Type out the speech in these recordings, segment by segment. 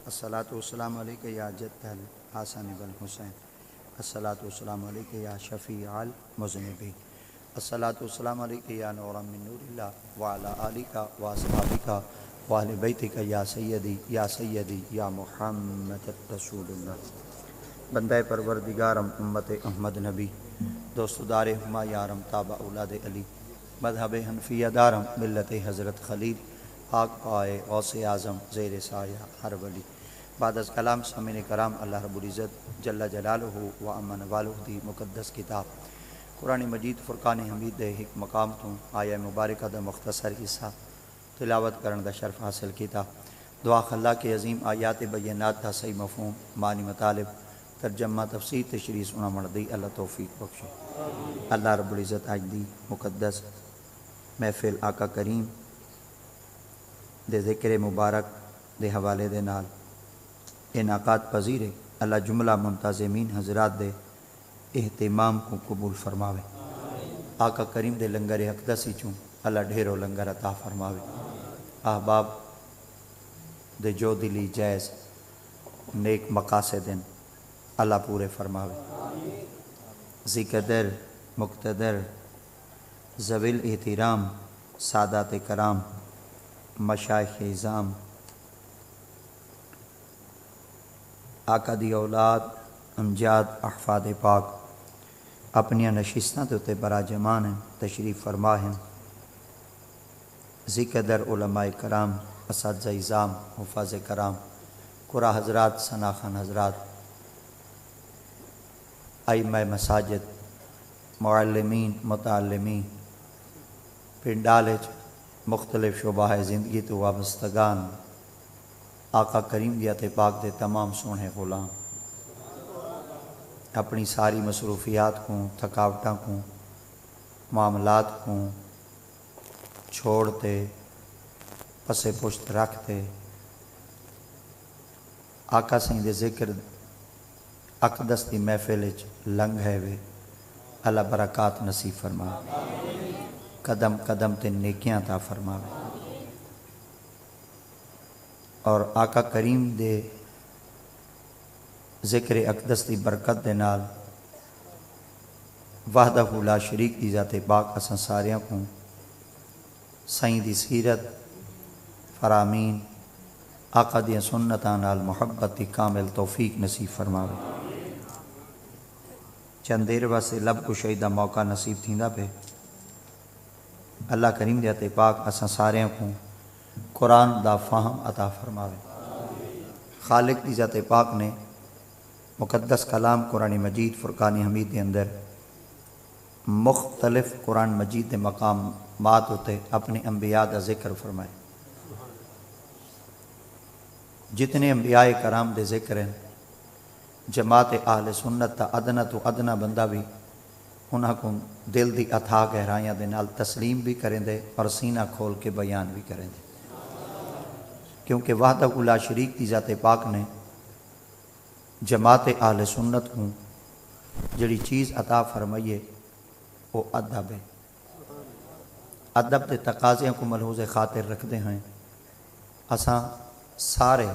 الصلاۃ والسلام علیک یا جد الحسن والحسین، الصلاۃ والسلام علیک یا شفیع المذنبین، الصلاۃ والسلام علیک یا نور من نور اللہ وعلی آلک واصحابک واہل بیتک یا سیدی یا محمد رسول اللہ۔ بندہ پروردگارم امت احمد نبی، دوست دار ہما یارم تابع اولاد علی، مذہب حنفیہ دارم ملت حضرت خلیل، پاک پائے غوث اعظم زیر سایہ ہر ولی۔ بعد از کلام سامعین کرام، اللہ رب العزت جل جلالہ و امن والہ دی مقدس کتاب قرآن مجید فرقان حمید دے ایک مقام تو آیہ مبارکہ دا مختصر حصہ تلاوت کرن دا شرف حاصل کیتا۔ دعا خلا کے عظیم آیات بینات دا صحیح مفہوم معنی مطالب ترجمہ تفسیر تشریح سنا مردی اللہ توفیق بخشے۔ اللہ رب العزت آج دی مقدس محفل آقا کریم دے ذکر مبارک دے حوالے دے نال انعقاد پذیرے، اللہ جملہ منتظمین حضرات دے اہتمام کو قبول فرماوے۔ آقا کریم دے لنگر اقدسی چوں اللہ ڈھیرو لنگر عطا فرماوے۔ احباب دے جو دلی جائز نیک مقاصدن اللہ پورے فرماوے۔ ذکر مقتدر ذویل احترام سادات کرام مشائخ اعظام، آقا دی اولاد امجاد احفاد پاک اپنی نشستاں تے براجمان ہیں، تشریف فرما ہیں۔ ذکر علماء کرام، اساتذہ اعظام، حفاظ کرام، قرآ حضرات، ثناخان حضرات، ائمہ مساجد، معلمین، متعلمین، پنڈالج مختلف شعبہ زندگی تو وابستگان، آقا کریم دیات پاک دے تمام سونے غلام، اپنی ساری مصروفیات کو، تھکاوٹاں کو، معاملات کو چھوڑتے پسے پشت رکھتے آقا سائیں دے ذکر اقدس دی محفل لنگ ہے وے، اللہ برکات نصیب فرماوے، قدم قدم تے نیکیاں عطا فرماوے، اور آقا کریم دے ذکر اقدس دی برکت دے نال وحدہ لا شریک دی ذات پاک اساں ساریاں کو سائیں دی سیرت فرامین آقا دی سنتاں نال محبت دی کامل توفیق نصیب فرماوے۔ چند دیر واسطے لب کشائی دا موقع نصیب تھیندا پہ، اللہ کریم دی ذات پاک اساں ساریاں کو قرآن دا فہم عطا فرماوے۔ خالق دی ذات پاک نے مقدس کلام قرآن مجید فرقان حمید کے اندر مختلف قرآن مجید کے مقامات ہوتے اپنے انبیاء دا ذکر فرمائے۔ جتنے انبیاء کرام دے ذکر ہیں، جماعت اہل سنت تا ادنا تو ادنا بندہ بھی انہاں کو دل دی اتھا گہرائیاں دے نال تسلیم بھی کریں دے اور سینہ کھول کے بیان بھی کریں دے، کیونکہ وحدہ لا شریک دی ذات پاک نے جماعت اہل سنت کو جڑی چیز عطا فرمائیے وہ ادب ہے۔ ادب دے تقاضیاں کو ملحوظ خاطر رکھتے ہیں۔ اساں سارے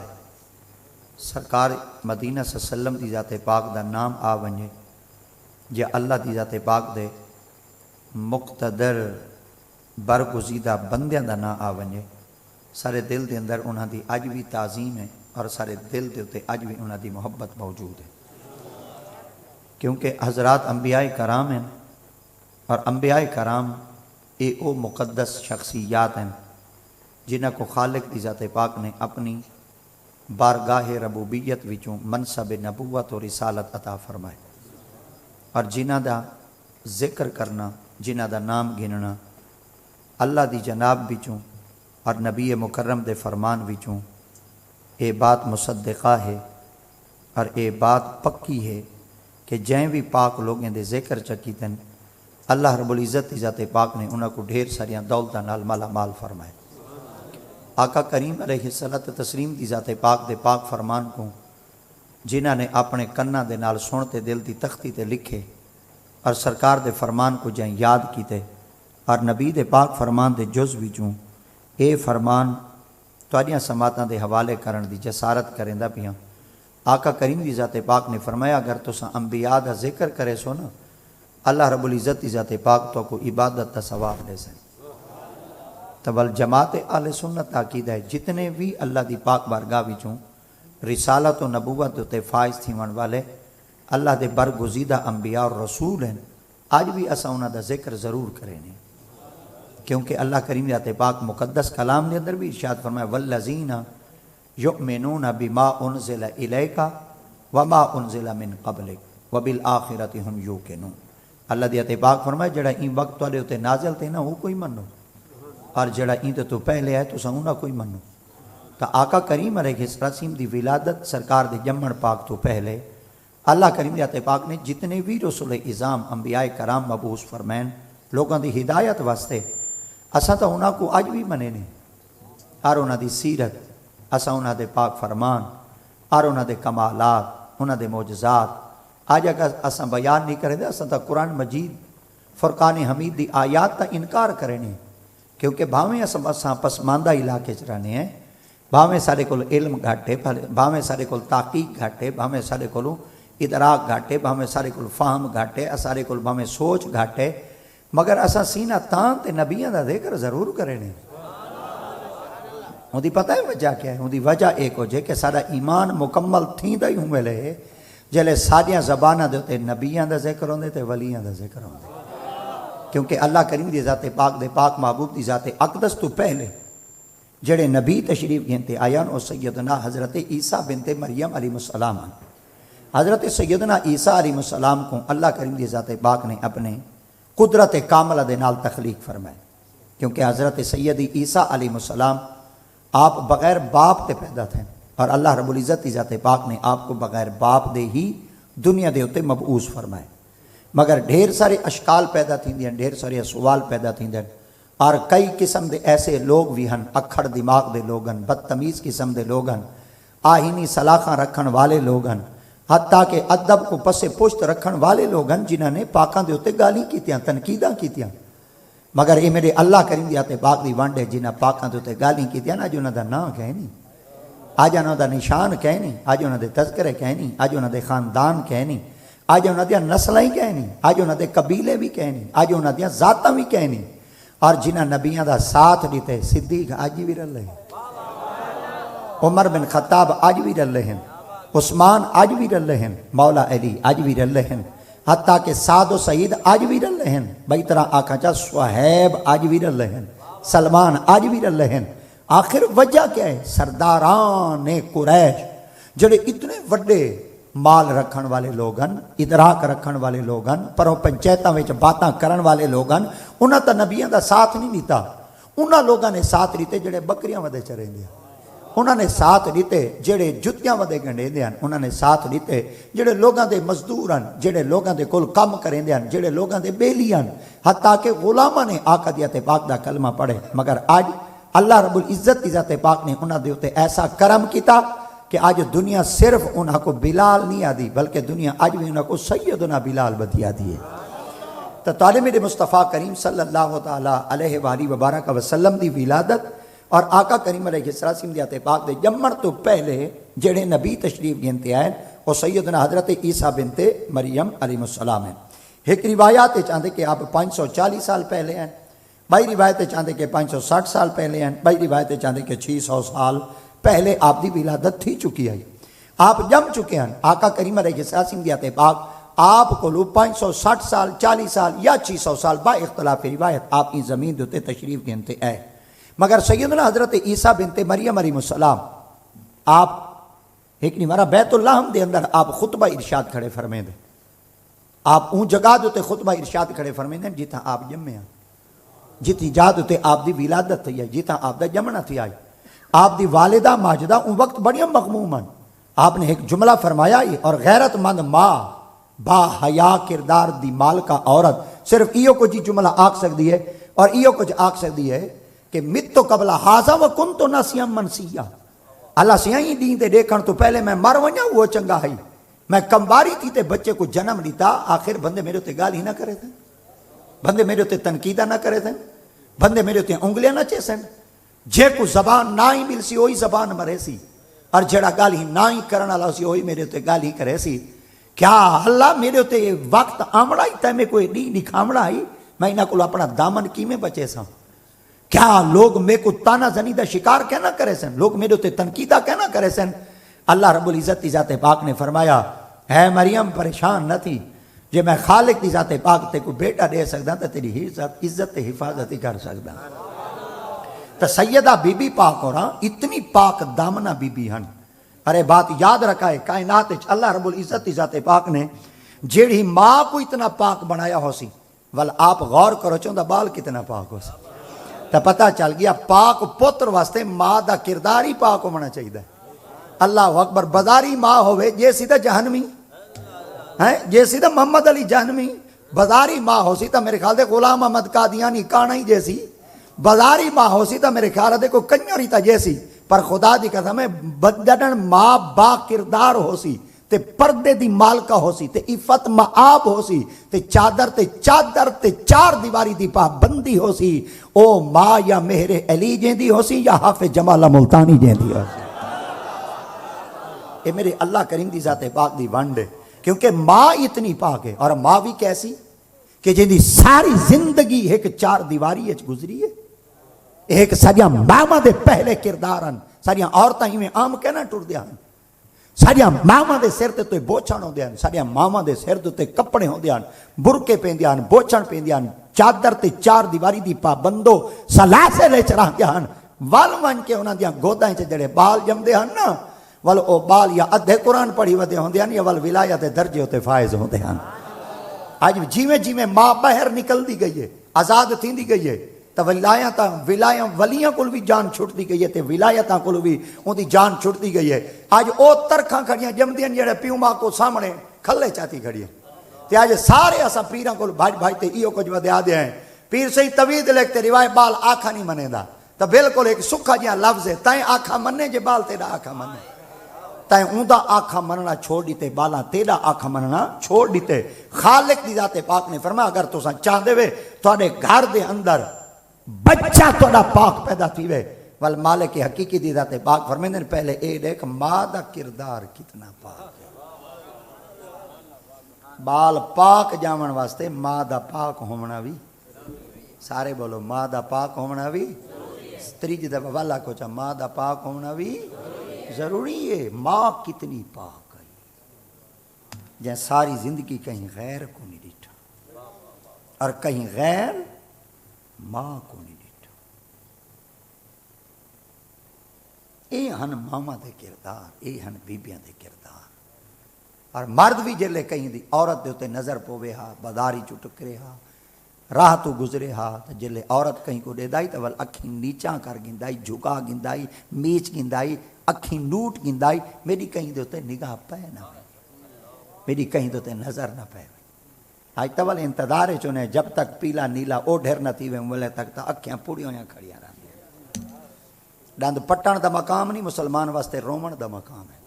سرکار مدینہ صلی اللہ علیہ وسلم دی ذات پاک دا نام آ ونجے جے اللہ دی ذات پاک دے مقتدر برگزیدہ بندیاں دا نام آ ونجے، سارے دل دے اندر انہاں دی اج بھی تعظیم ہے اور سارے دل دے اتے اج بھی انہاں دی محبت موجود ہے، کیونکہ حضرات انبیاء کرام ہیں، اور انبیاء کرام اے او مقدس شخصیات ہیں جنہاں کو خالق دی ذات پاک نے اپنی بارگاہ ربوبیت وچوں منصب نبوت اور رسالت عطا فرمائے، اور جنہاں دا ذکر کرنا، جنہاں دا نام گننا اللہ دی جناب وچوں اور نبی مکرم دے فرمان وچوں اے بات مصدقہ ہے اور اے بات پکی ہے کہ جہیں بھی پاک لوگیں دے ذکر چکیتن اللہ رب العزت دی ذات پاک نے انہاں کو ڈھیر ساریاں دولتاں نال مالا مال فرمائے۔ آقا کریم علیہ الصلوۃ والتسلیم دی ذات پاک دے پاک فرمان کو جنہاں نے اپنے کناں دے نال سنتے دل دی تختی تے لکھے اور سرکار دے فرمان کو جہیں یاد کیتے، اور نبی دے پاک فرمان دے جز وچوں اے فرمان تواڈیاں سماعتاں دے حوالے کرن دی جسارت کریندا پیاں۔ آقا کریم دی ذات پاک نے فرمایا اگر تساں انبیاء دا ذکر کرے سو نا اللہ رب العزت دی ذات پاک تو کو عبادت دا ثواب دے سن۔ تبل جماعت اہل سنت عقیدہ ہے جتنے بھی اللہ دی پاک بارگاہ وچوں رسالت و نبوت تے فائز تھیون والے اللہ دے برگزیدہ انبیاء اور رسول ہیں، آج بھی اساں انہاں دا ذکر ضرور کریں، کیونکہ اللہ کریم ذات پاک مقدس کلام نے اندر بھی ارشاد فرمایا والذین یؤمنون بما انزل الیک وما انزل من قبلک وبالآخرۃ هم یوقنون۔ اللہ دی ذات پاک فرمایا جڑا این وقت تواڈے اوتے نازل تے نا وہ کوئی منو، اور جڑا این تو پہلے ہے تساں انہاں کوئی منو۔ تا آقا کریم علیہ السلام دی ولادت سرکار دے جمن پاک تو پہلے اللہ کریم ذات پاک نے جتنے بھی رسول اعظام انبیاء کرام مبعوث فرمائن لوگاں دی ہدایت واسطے، اساں تا انہاں کو اج بھی منے نے، اور انہاں دی سیرت، اساں انہاں دے پاک فرمان، اور انہاں دے کمالات، انہاں دے معجزات آج اگر اساں بیان نہیں کریں دے اساں تا قرآن مجید فرقان حمید دی آیات تا انکار کرنے، کیونکہ بھاویں اساں پسماندہ علاقے چ رہنے ہیں، بھاویں سارے کول علم گھاٹے، بھاویں سارے کول تحقیق گھاٹے، بھاویں سارے کولوں ادراک گھاٹے، بھاویں سارے کول فہم گھاٹے، سارے کول بھاویں سوچ گھاٹے، مگر اساں سینہ تان تے نبیاں دا ذکر ضرور کرنے۔ ان دی پتہ ہے وجہ کیا ہے؟ ان دی وجہ ایک ہو جائے کہ سارا ایمان مکمل تھیندا ہی ہوں ویلے جلے ساڈیاں زباناں دے تے نبیاں دا ذکر ہوندے تے ولیاں دا ذکر ہوندے، کیونکہ اللہ کریم دی ذات پاک دے پاک محبوب دی ذات اقدس تو پہلے جڑے نبی تشریف گھنتے آیان او سیدنا حضرت عیسیٰ بنت مریم علیہ السلام، حضرت سیدنا عیسیٰ علیہ السلام کو اللہ کریم دی ذات پاک نے اپنے قدرت کاملہ دے نال تخلیق فرمائے، کیونکہ حضرت سیدی عیسیٰ علیہ السلام آپ بغیر باپ تے پیدا تھے، اور اللہ رب العزت دی ذات پاک نے آپ کو بغیر باپ دے ہی دنیا دے ہوتے مبعوث فرمائے، مگر ڈھیر سارے اشکال پیدا تھیندے ہیں، ڈھیر سارے سوال پیدا تھیندے ہیں، اور کئی قسم دے ایسے لوگ بھی ہیں، اکھڑ دماغ دے لوگ ہیں، بدتمیز قسم دے لوگ ہیں، آہینی سلاخاں رکھن والے لوگ ہیں، حتیٰ کہ ادب کو پس پشت رکھن والے لوگ ہیں جنہاں نے پاکاں دے ہوتے گالی کیتیاں، تنقیداں کیتیاں، مگر اے میرے اللہ کریم دی ذات پاک دی وانڈے جنہاں پاکاں دے ہوتے گالی کیتیاں، آج انہاں دا نام کہنی، آج انہاں دا نشان کہنی، آج انہاں دے تذکرے کہنی، آج انہاں دے خاندان کہنی، آج انہاں دیاں نسلیں کہنی، آج انہاں دے قبیلے بھی کہنی، آج انہاں دیاں ذاتاں بھی کہنی، اور جنہاں نبیاں دا ساتھ دیتے، صدیق آج بھی رلے ہیں، عمر بن خطاب آج بھی رلے ہیں، عثمان آج بھی رلے ہیں، مولا علی آج بھی رلے ہیں، حتیٰ کہ سعد و سعید آج بھی رلے ہیں، بھائی طرح آقا چاہ صہیب آج بھی رلے ہیں، سلمان آج بھی رلے ہیں۔ آخر وجہ کیا ہے؟ سرداران قریش جڑے اتنے وڈے مال رکھن والے لوگن، ادراک رکھن والے لوگن، پروں پنچایتاں وچ باتاں کرن والے لوگن، انہاں تا نبیاں دا ساتھ نہیں دیتا، انہاں لوگاں نے ساتھ دیتے جڑے بکریاں ودے چرین دیا، انہاں نے ساتھ دیتے جڑے جتیاں ودے گنڈے دیا، انہاں نے ساتھ دیتے جڑے لوگاں دے مزدور ہیں، جڑے لوگاں دے کول کم کریں دیا، جڑے لوگاں دے بیلی ہیں، حتیٰ کہ غلاماں نے آقا دی ذات پاک دا کلمہ پڑھے، مگر آج اللہ رب العزت دی ذات پاک نے انہاں دے اوتے ایسا کرم کیتا کہ آج دنیا صرف انہاں کو بلال نہیں آدھی، بلکہ دنیا آج بھی انہاں کو سیدنا بلال بدی آدھی ہے۔ تو طالب میرے مصطفیٰ کریم صلی اللہ تعالیٰ علیہ وآلہ وبارک وسلم دی ولادت اور آقا کریم علیہ السلام دی ذات پاک دے جمن تو پہلے جڑے نبی تشریف گھنتے آئے وہ سیدنا حضرت عیسیٰ بنت مریم علیہ السلام ہیں۔ ایک روایات چاہتے کہ آپ 540 سال پہلے ہیں، بائی روایت چاہتے کہ 560 سال پہلے ہیں، بائی روایت چاہتے کہ 600 سال پہلے آپ دی ولادت تھی چکی ہے، آپ جم چکے ہیں۔ آقا کریم علیہ السلام دی ذات پاک آپ کو 560 سال 40 سال یا 600 سال با اختلاف روایت آپ کی زمین دوتے تشریف گھنتے آئے، مگر سیدنا حضرت عیسیٰ بنت مریم علیہ السلام آپ ایک نہیں مارا بیت اللہ دے اندر آپ خطبہ ارشاد کھڑے فرمے دے، آپ اون جگہ دوتے خطبہ ارشاد کھڑے فرمے دے جیتا آپ جمعے ہیں، جیتی جا دوتے آپ دی ولادت تھی ہے، جیتا آپ دا جمنا تھی آئی، آپ دی والدہ ماجدہ ان وقت بڑی مغموم ہیں، آپ نے ایک جملہ فرمایا ہی، اور غیرت مند ماں با حیا کردار دی مال کا عورت صرف ایو کو جی جملہ آکھ سکتی ہے، اور ایو کو جی آکھ سکتی ہے کہ مت تو قبل حاضا و کن تو ناسیم منسیہ، اللہ سیائی دین تے دیکھن تو پہلے میں مر ونیا وہ چنگا ہے، میں کمباری تھی تے بچے کو جنم لیتا، آخر بندے میرے تے گال ہی نہ کرے تھے، بندے میرے تے تنقیدہ نہ کرے تھے، بندے میرے تے انگلیاں نہ چیسن، جے کو زبان نہ ہی مل سی وہی زبان مرے سی، اور جڑا گل ہی نہ ہی کرنا لا سی وہی میرے تے گل ہی کرے سی۔ کیا اللہ میرے تے وقت آمڑا ہی تے میں کوئی نہیں نکھامڑا ہی، میں انہاں کو اپنا دامن کی میں بچے سا؟ کیا لوگ میرے کو تانا زنی دا شکار کہنا کرے سن، لوگ میرے تے تنقیدہ کہنا کرے سن؟ اللہ رب العزت کی ذات پاک نے فرمایا اے مریم پریشان نہ تھی، جے میں خالق کی ذات پاک تے کو بیٹا دے سکدا تو تیری عزت تے حفاظت ہی کر سکدا۔ تو سیدہ بی بی پاک ہو رہا اتنی پاک دامنہ بی بی ہن۔ ارے بات یاد رکھا ہے کائنات اللہ رب العزت کی ذات پاک نے جیڑی ماں کو اتنا پاک بنایا ہو سی، ول آپ غور کرو چاہتا بال کتنا پاک ہو سی، تو پتہ چل گیا پاک پتر واسطے ماں دا کردار ہی پاک ہونا چاہیے۔ اللہ اکبر، بازاری ماں ہوئے جے سیدھا جہنمی ہے، جے سیدھا محمد علی جہنمی، بازاری ماں ہو سی تو میرے خیال دے غلام احمد قادیانی کانا ہی جیسی، بازاری ماں ہو سی تو میرے خیال دے کوئی کنجری تا جیسی، پر خدا دی قسم ہے بدن ماں با کردار ہو سی تے پردے دی مالکہ ہو سی تے عفت معاب ہو سی تے چادر تے چار دیواری دی پابندی ہو سی، او ماں یا مہر علی جیندی ہو سی یا حافظ جمال ملتانی جیندی ہو سی۔ اے میرے اللہ کریم دی ذات پاک دی ونڈ ہے، کیونکہ ماں اتنی پاک ہے، اور ماں بھی کیسی کہ جن دی ساری زندگی ایک چار دیواری اچ گزری ہے، ایک ساریاں ماما دے پہلے کردارن، ساریاں عورتاں ہی میں عام کہنا ٹر دیا ہیں، ساریاں ماما دے سر تے بوچھن ہو دیا ہیں، ساریاں ماما دے سر تے کپڑے ہو دیا ہیں، برکے پہن دیا ہیں، بوچھن پہن دیا ہیں، چادر تے چار دیواری دی پابندو سلاسے لے چڑھا دیا ہیں، وال ون کے انہاں دیاں گودائیں چ جڑے بال جم دے ہیں نا، ول او بال یا ادھے قرآن پڑھی ودے ہوں دیا ہیں یا ول ولایت درجے ہوتے فائز ہوں دے ہیں۔ آج جیویں جیویں ماں باہر نکل دی گئی ہے، آزاد تھی دی گئی ہے، تو ولیاں کل بھی جان چھٹ دی گئی ہے، تے ولایتاں کل بھی ان دی جان چھٹ دی گئی ہے۔ آج او ترکھاں کھڑیاں جمدیاں جڑے پیو ماں کو سامنے کھلے چاہتی کھڑی ہے، تے آج سارے اسا پیراں کل بھائی بھائی تے ایو کچھ ودیا دے ہیں، پیر صحیح طوید لکھتے روایت بال آکھا نہیں منے دا، تو بالکل ایک سکھا جہاں لفظ ہے، تائیں آکھا منے جے بال تیرا آکھا منے، تائیں اوندا آکھا مننا چھوڑ دیتے، بالا تیرا آکھا مننا چھوڑ دیتے۔ خالق دی ذات پاک نے فرمایا اگر تساں چاہ دے وے تواڈے گھر دے اندر بچہ تواڈا پاک پیدا تھی وے، ول مالک حقیقی دی ذات پاک فرمیندے نے پہلے اے دیکھ ماں دا کردار کتنا پاک ہے۔ بال پاک جاون واسطے ماں دا پاک ہونا بھی، سارے بولو ماں دا پاک ہونا بھی، تریجی دفعہ والا کو چاہ ماں دا پاک ہونا بھی ضروری ہے۔ ماں کتنی پاک ہے، جہاں ساری زندگی کہیں غیر کو نہیں ڈیٹھا، اور کہیں غیر ماں کو نہیں ڈیٹھا۔ اے ہن ماما دے کردار، اے ہن بیبیاں دے کردار۔ اور مرد بھی جلے کہیں دی عورت دے ہوتے نظر پوے ہا، بداری چو ٹکرے ہا، راہ تو گزرے ہا، جلے عورت کہیں کو دے دائی تو ول اکھیں نیچاں کر گندائی، جھکا گندائی، میچ گندائی، اکھیں لوٹ گندائی، میری کہیں دے ہوتے نگاہ پہ نہ پہ، میری کہیں دے ہوتے نظر نہ پہ۔ آج تول انتظار ہے چونے جب تک پیلا نیلا او ڈھیر نہ تھی وے ملے تک تا اکھیاں پوڑیوں یا کھڑیاں رہا۔ ڈاند پٹن دا مقام نہیں، مسلمان واسطے رومن دا مقام ہے۔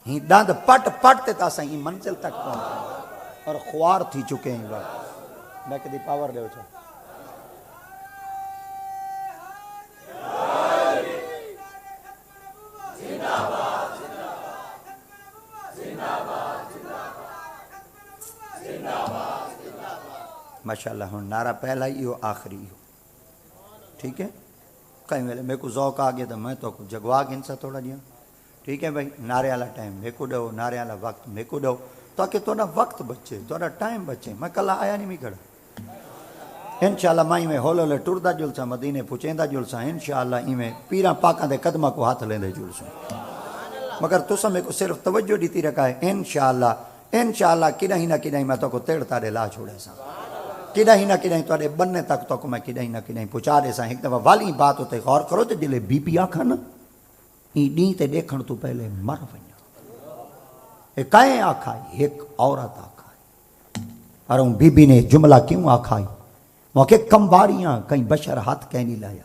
ہی ڈاند پٹ پٹ تے تا سہی منزل تک پہنچے اور خوار تھی چکے ہیں وقت۔ میں کدی پاور لے اچھا ماشاءاللہ ہوں نعرہ پہلا ہی ہو آخری ہو، ٹھیک ہے؟ کہیں ویلے میرے کو ذوق آ گیا تو میں تو جگوا گنسا تھوڑا جہاں، ٹھیک ہے بھائی؟ نعرے والا ٹائم میرے کو دو، نعرے والا وقت میرے کو دو، تاکہ تھوڑا وقت بچے، تھوڑا ٹائم بچے۔ میں کل آیا نہیں میں کھڑا، انشاءاللہ میں میں ہولے ہولے ٹردہ جلسا، مدینے پچھیندہ جلسا، انشاءاللہ میں پیراں پاکاں دے قدمہ کو ہاتھ لیندے جلسوں، مگر تسا میں کو صرف توجہ دیتی رکھا ہے۔ انشاءاللہ کدہ ہی نہ کدہ ہی میں تو کو تیڑ تارے لا چھوڑے سا، کدہ ہی نہ کدہ ہی توڑے بننے تک تو کو میں کدہ ہی پہنچا دے سا۔ ایک دفعہ والی بات ہوتے غور کرو تو جلے بی پی آکھا نا ڈی تے دیکھن تو پہلے مر ونجا، ایک کائیں آکھائی، ایک عورت آکھائی، اور ان بی بی نے جملہ کیوں آکھائی؟ وہ کہ کمواریاں کہیں بشر ہاتھ کہنی لایا،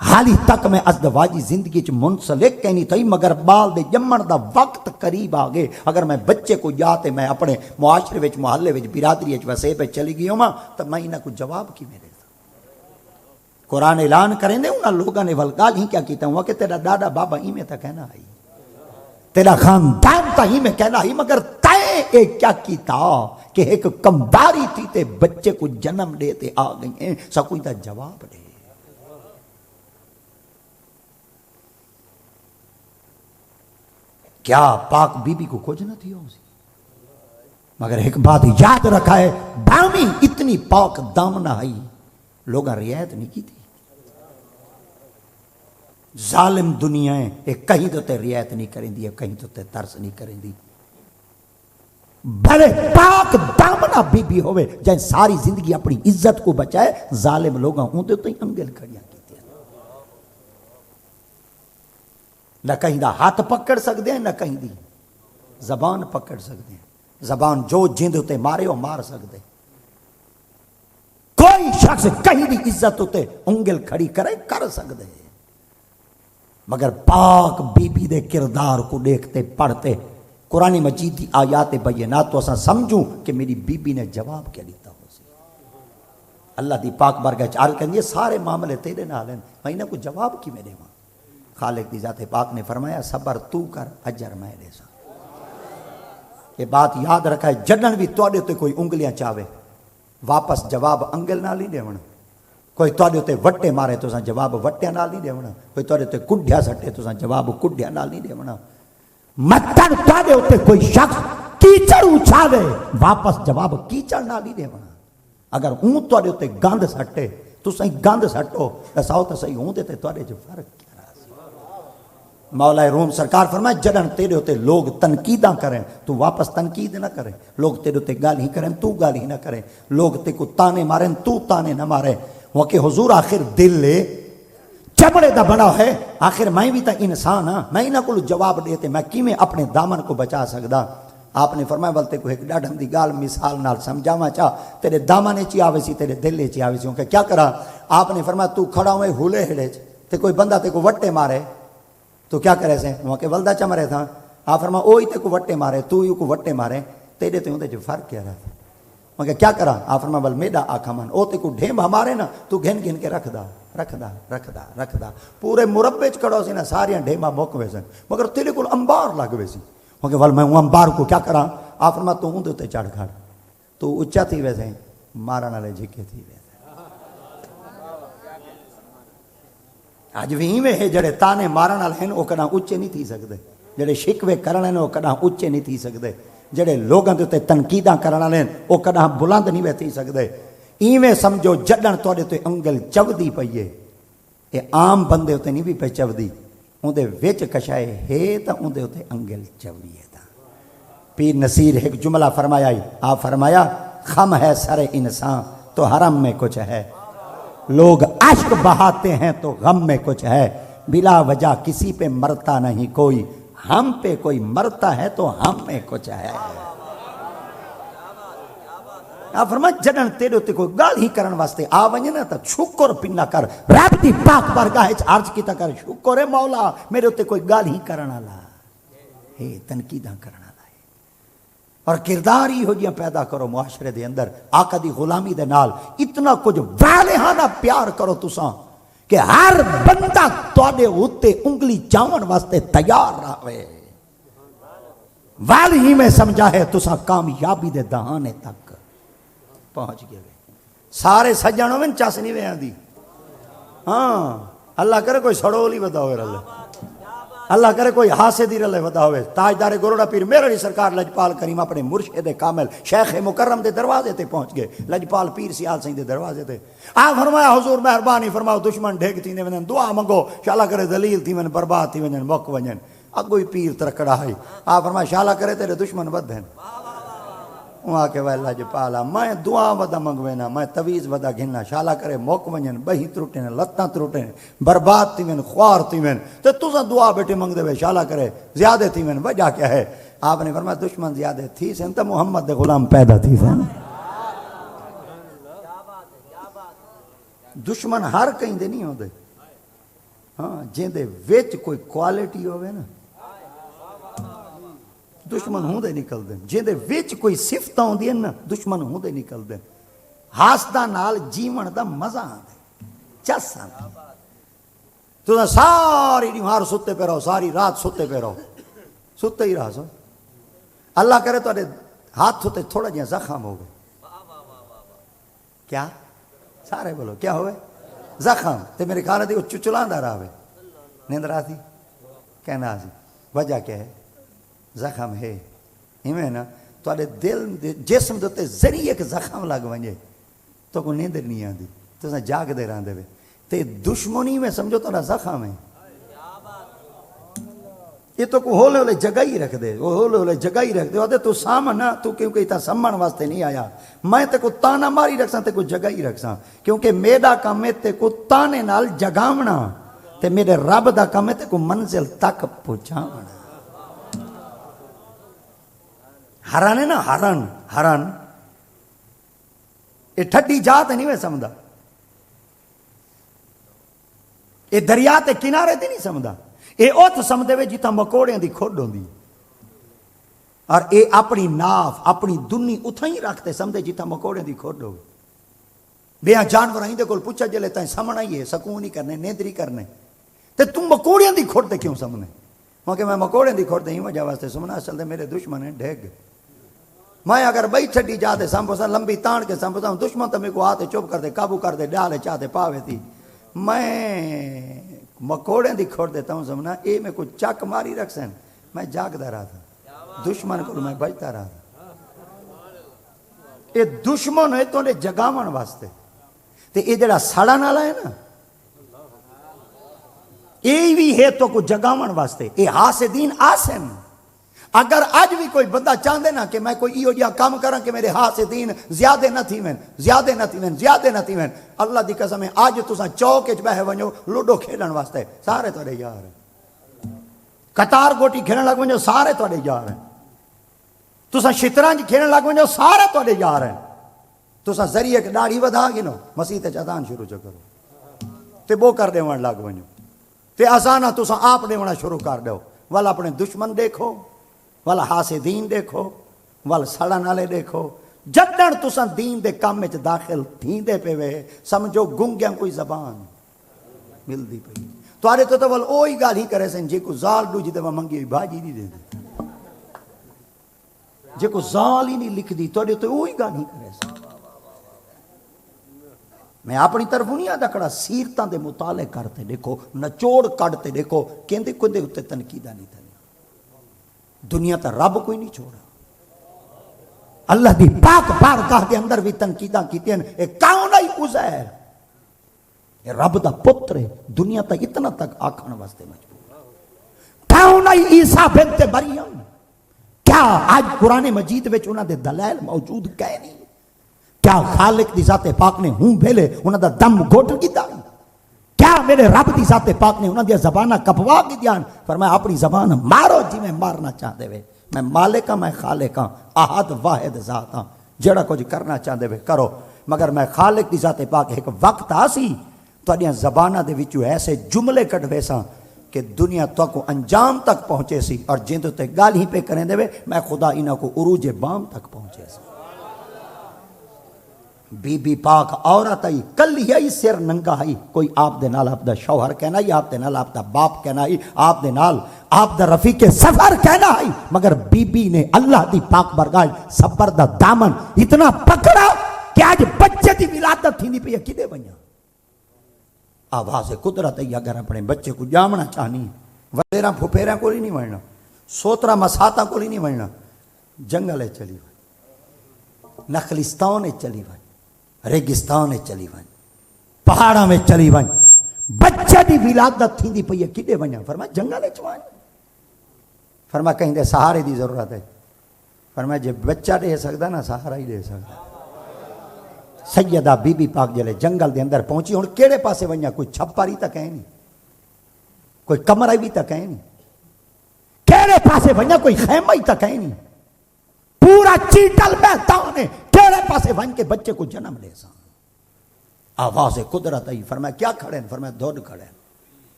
حالی تک میں ازدواجی زندگی چ منسلک کہنی تھی، مگر بال دے جمن دا وقت قریب آگے، اگر میں بچے کو جاتے میں اپنے معاشرے وچ محلے وچ برادری وچ وسے پہ چلی گئی ہوں تو میں انہاں کو جواب کی میں دیتا۔ قرآن اعلان کریں دے انہاں لوگاں نے ولگال ہی کیا کیتا ہوا کہ تیرا دادا بابا ہی میں تا کہنا آئی، تیرا خاندان تا ہی میں کہنا آئی، مگر تائیں ایک کیا کیتا کہ ایک کمداری تھی تے بچے کو جنم دیتے آ گئی ہیں، سکوئی تا جواب دے۔ کیا پاک بی بی کو کچھ نہ تھی ہو سی، مگر ایک بات یاد رکھا ہے، بامی اتنی پاک دامنہ آئی لوگاں رعایت نہیں کی تھی۔ ظالم دنیا ہے ایک کہیں تو تے رعایت نہیں کریں دی، کہیں تو تے ترس نہیں کریں دی۔ بھلے پاک دامنہ بی بی ہوئے جائیں ساری زندگی اپنی عزت کو بچائے، ظالم لوگاں ہوں تو ہی انگل کھڑیاں کیتے ہیں، نہ کہیں دا ہاتھ پکڑ سکتے ہیں، نہ کہیں دی زبان پکڑ سکتے ہیں۔ زبان جو جند ہوتے مارے ہو مار سکتے، کوئی شخص کہیں دی عزت ہوتے انگل کھڑی کرے کر سکتے، مگر پاک بی بی دے کردار کو دیکھتے پڑھتے قرآن مجید دی آیات بینات تو اساں سمجھوں کہ میری بی بی نے جواب کیا دیتا ہو سی۔ اللہ دی پاک بارگاہ چار کہیں یہ سارے معاملے تیرے نال ہیں، میں انہیں کو جواب کی میں دے ماں۔ خالق دی ذات پاک نے فرمایا صبر تو کر اجر میں دے سا۔ یہ بات یاد رکھا ہے، جنن بھی توڑے تے کوئی انگلیاں چاہے واپس جواب انگل نال نہیں دیونا، کوئی توڑے تے وٹے مارے تو ساں جواب وٹے نال نہیں دیونا، کوئی توڑے تے کڈھیا سٹے تو ساں جواب کڈھیا نال نہیں دیونا، متن توڑے تے کوئی شخص کیچڑ اچھاوے واپس جواب کیچڑ نال نہیں دیونا۔ اگر اون توڑے تے گند سٹے تو ساں گند سٹو دساؤ تو صحیح ہوں دے تے توڑے جو فرق کیا۔ مولا روم سرکار فرمائے جڑن تیرے ہوتے لوگ تنقیداں کریں تو واپس تنقید نہ کریں، لوگ تیرے ہوتے گال ہی کریں تو گال ہی نہ کریں، لوگ تے کو تانے ماریں تو تانے نہ مارے۔ وہ کہ حضور آخر دل لے چمڑے دا بنا ہے، آخر میں بھی تا انسان ہاں، میں نہ کل جواب دیتے میں کی میں اپنے دامن کو بچا سکدا۔ آپ نے فرمایا بلتے کو ایک ڈاڑھن دی گال مثال نال سمجھاواں چاہ تیرے دامنے چی آوے سی تیرے دل چی آوے سی، کہ کیا کرا؟ آپ نے فرمایا تو کھڑا ہوئے ہولے ہڑے تے کوئی بندہ تے کو وٹے مارے تو کیا کرے سے؟ وہاں کے ولدہ چمرے تھا، آپ فرما اوہی تے کو وٹے مارے تو ہی کو وٹے مارے تیرے تے ہوں دے جو فرق کیا رہا تھا۔ وہاں کہ کیا کرا؟ آپ فرما بل میڈا آکھا من او تے کو ڈھیم ہمارے نا تو گھن گھن کے رکھ دا پورے مربع چکڑو سی نا ساریاں ڈھیمہ موکوے سن، مگر تیرے کو انبار لگوے سی۔ وہاں کہ ول میں ہوں انبار کو کیا کرا؟ آپ فرما تو ہوں دے تے چڑھ کھڑ تو اچھا تھی ویسے مارن والے جھکے تھی ویسے۔ آج بھی میں ہے جڑے تانے مارن والے ہیں وہ کداں اچے نہیں تھی سکتے، جڑے شکوے کرن والے وہ کداں اچے نہیں تھی سکتے، جڑے لوگاں دے تے تنقیداں کرن والے وہ کداں بلند نہیں تھی سکتے۔ ایویں سمجھو جڈن تواڈے تے انگل چودی پئی ہے، اے عام بندے تے نہیں بھی پئی چودی، اون دے وچ کشائے ہے تے اون دے تے انگل چودی ہے۔ تا پیر نصیر ایک جملہ فرمایا ہی، آپ فرمایا خم ہے سر انسان تو حرم میں کچھ ہے، لوگ عشق بہاتے ہیں تو غم میں کچھ ہے، بلا وجہ کسی پہ مرتا نہیں کوئی، ہم پہ کوئی مرتا ہے تو ہم میں کچھ ہے۔ آپ فرمائے جنن تیرے ہوتے کوئی گال ہی کرن واسطے آوانجے نا تا شکر پنہ کر، رب دی پاک بارگاہ عرض کی تا کر شکر ہے مولا میرے ہوتے کوئی گال ہی کرن والا ہے، تنقیداں کرن والا ہے۔ اور کردار ہی ہو جیاں پیدا کرو معاشرے دے اندر، آقا دی غلامی دے نال اتنا کچھ والہانہ پیار کرو تساں کہ ہر بندہ تواڈے ہوتے انگلی چاون واسطے تیار رہے، وال ہی میں سمجھا ہے تساں کامیابی دے دہانے تک پہنچ گئے۔ سارے سجنوں میں چس نہیں ویاں دی، ہاں اللہ کرے کوئی سڑولی ودا ہوئے رلے، اللہ کرے کوئی ہاسے دی رلے ودا ہوئے۔ تاجدار گروڑا پیر میرا علی سرکار لجپال کریم اپنے مرشد کامل شیخ مکرم دے دروازے تے پہنچ گئے، لجپال پیر سیال سنگھ دے دروازے تے۔ آپ فرمایا حضور مہربانی فرماؤ دشمن ڈھیک تھی ونجن، دعا منگو شالا کرے ذلیل تھی ون برباد تھی ونجن مک ونجن۔ اگوئی پیر ترکڑا ہے، آپ فرمایا شالا کرے تیرے دشمن ود ہیں۔ وہاں کے وے لجپالا میں دعا ودا منگوینا، میں تویز ودا گھننا، شالا کرے موک ونجن بہی تروٹیں لتاں تروٹیں برباد تھی ون خوار تھی ون، تو تساں دعا بیٹے منگ دے وے شالا کرے زیادہ تھی ون، وجہ کیا ہے؟ آپ نے فرمایا دشمن زیادہ تھی سن تو محمد دے غلام پیدا تھی سن۔ دشمن ہر کہیں دے نہیں ہوندے، ہاں جن دے وچ کوئی کوالٹی ہوئے نا دشمن ہوں دے نکل دیں، جن دے وچ کوئی صفتہ ہوں دی نا دشمن ہوں دے نکل دیں۔ ہاسدہ نال جیون دا مزہ آن دے، چسن تو ساری نیوار ستے پہ رہو، ساری رات ستے پہ رہو، ستے ہی رہا سو، اللہ کرے تو ہاتھ ہوتے تھوڑا جہاں زخم ہو گئے، کیا سارے بولو کیا ہوئے زخم، تے میرے خیال ہے وہ چچلان دا رہا ہوئے نیند رہا تھی کہنا سی وجہ کیا ہے زخم ہے ایویں نا تو دل جسم دے ذریعے ایک زخم لگ ونجے تو کو نیند نہیں آتی تو جاگ دے رہے وے تے دشمنی میں سمجھو تو زخم ہے یہ تو کو ہولے ہولے جگہ ہی رکھ دے، وہ ہولے ہولے جگہ ہی رکھ دے، تو سامنا تو کیونکہ اتنا سمن واسطے نہیں آیا، میں تے کو تانا ماری رکھ ساں تے کو جگہ ہی رکھ ساں، کیونکہ میرا کام ہے تے کو تانے نال جگاونا تے میرے رب دا کام ہے تے کو منزل تک پہنچاونا۔ ہرن ہے نا ہرن یہ ٹھڈی جات نہیں میں سمجھا، یہ دریا تے کنارے تے نہیں سمجھا، یہ اوت سمجھے وے جتا مکوڑیاں دی کھوڑ ہوندی اور اے اپنی ناف اپنی دنی اتھاں ہی رکھتے سمجھے جتا مکوڑیاں دی کھوڑ ہوگی، بیاں جانور آئیں دے کول پوچھا جلے تائیں سمنا ہی ہے سکون ہی کرنے نیندری کرنے تے تم مکوڑیاں دی کھوڑ تے کیوں سمنے؟ کیونکہ میں مکوڑیاں دی کھوڑ تے ہی وجہ واسطے سمنا اصل دے میرے دشمن ہیں ڈھگ، میں اگر بھائی چھٹی جاتے سمپوسا لمبی تان کے سمپوسا دشمن تو میرے کو آتے چپ کر دے قابو کر دے ڈالے چاہتے پاوے تھی، میں مکوڑے دی کھوڑ دیتا ہوں سمنا اے میں کوئی چک ماری رکھ سن میں جاگ دا رہا تھا دشمن کو میں بچتا رہا تھا، اے دشمن ہے تو نے جگامن واسطے تے اے جڑا سڑا نالا ہے نا اے بھی ہے تو کو جگامن واسطے، اے حاسدین آسن، اگر آج بھی کوئی بندہ چاہتے نا کہ میں کوئی ایو جہاں کام کروں کہ میرے حاسدین زیادہ نہ تھی زیادہ نہ تھی اللہ دی قسم ہے آج تساں چوک وچ بیٹھے ونجو لوڈو کھیلن واسطے سارے تواڈے یار ہیں، قطار گوٹی کھیلن لگ ونجو سارے تواڈے یار ہیں، تساں شطرنج کھیلن لگ ونجو سارے تواڈے یار ہیں، تساں ذریعے کہ داڑھی ودا گی نو مسیح تے اذان شروع چ کرو تے بو کر دیون لگ ونجو تے اذان تساں آپ دیونا شروع کر دیو، والا اپنے دشمن دیکھو والا حاسدین دیکھو والا سڑن والے دیکھو، جدن تساں دین دے کام وچ داخل تھیندے پے وے سمجھو گنگیاں کوئی زبان ملدی پئی، تواڈے تو ول اوہی گل ہی کرے سن جے کو زال ڈوجی تے منگی ہوئی بھاجی نہیں دے جے کو زال ہی نہیں لکھ دی تواڈے تو اوہی گل ہی کرے سن، میں اپنی طرف نہیں آدھا کڑا سیرتاں دے مطالعے کرتے دیکھو نچوڑ کڈتے دیکھو کہندے کدے اتے تنقیدہ نہیں تھا، دنیا تا رب کوئی نہیں چھوڑا، اللہ دی پاک بارگاہ دے اندر بھی تنقیداں کیتے ہیں، اے کون ہے عزیر اے رب دا پتر ہے، دنیا تا اتنا تک آکھن واسطے مجبور، کون ہے عیسیٰ بنت مریم، کیا آج قرآن مجید وچ انہاں دے دلائل موجود کہے نہیں، کیا خالق دی ذات پاک نے ہوں بھیلے انہاں دا دم گھٹ کیتا، کیا میرے رب دی ذات پاک نے انہاں دی زبانہ کپوا کی دیان، فرمایا اپنی زبان مارو جی میں مارنا چاہتے ہوئے، میں مالک ہاں میں خالق ہاں احد واحد ذات ہاں، جڑا کچھ کرنا چاہتے ہوئے کرو، مگر میں خالق دی ذات پاک ایک وقت آسی تواڈیاں زبانہ دے وچوں ایسے جملے کڈوے ساں کہ دنیا تو کو انجام تک پہنچے سی، اور جن تے گل ہی پہ کریں دے میں خدا انہاں کو عروج بام تک پہنچے سی، بی بی پاک عورت آئی کل ہی سر ننگا آئی، کوئی آپ دے نال آپ دا شوہر کہنا ہی، آپ دے نال آپ دا باپ کہنا ہی، آپ دے نال آپ دا رفیق سفر کہنا ہی، مگر بی بی نے اللہ دی پاک برگاہ صبر دا دامن اتنا پکڑا کہ آج بچے دی ولادت تھی نہیں پئی کدے بنیا، آواز قدرت ہے، اگر اپنے بچے کو جامنا چاہنی وڈیراں پھپھیراں کو نہیں بننا، سوترا مساتاں کو نہیں بننا، جنگل چلی وئی، نخلستان چلی وئی، ریگستان چلی ون، پہاڑاں میں چلی ون، بچہ دی ولادت تھی دی پئی کدے ونجا، فرمایا جنگل چوان، فرمایا کہیں دے سہارے دی ضرورت ہے، فرمایا جے بچہ دے سکدا نا سہارا ہی دے سکدا، سیدہ بی بی پاک جلے جنگل دے اندر پہنچی، ہن کیڑے پاسے ونجا، کوئی چھپاری تک ہے نہیں، کوئی کمرہ بھی تک ہے نہیں، کیڑے پاسے ونجا کوئی خیمہ ہی تک ہے نہیں، پورا چیٹل میدان ہے، کیڑے پاسے ون کے بچے کو جنم لے سا، آواز قدرت آئی، فرمایا کیا کھڑے ہیں، فرمایا دھوڑ کھڑے ہیں،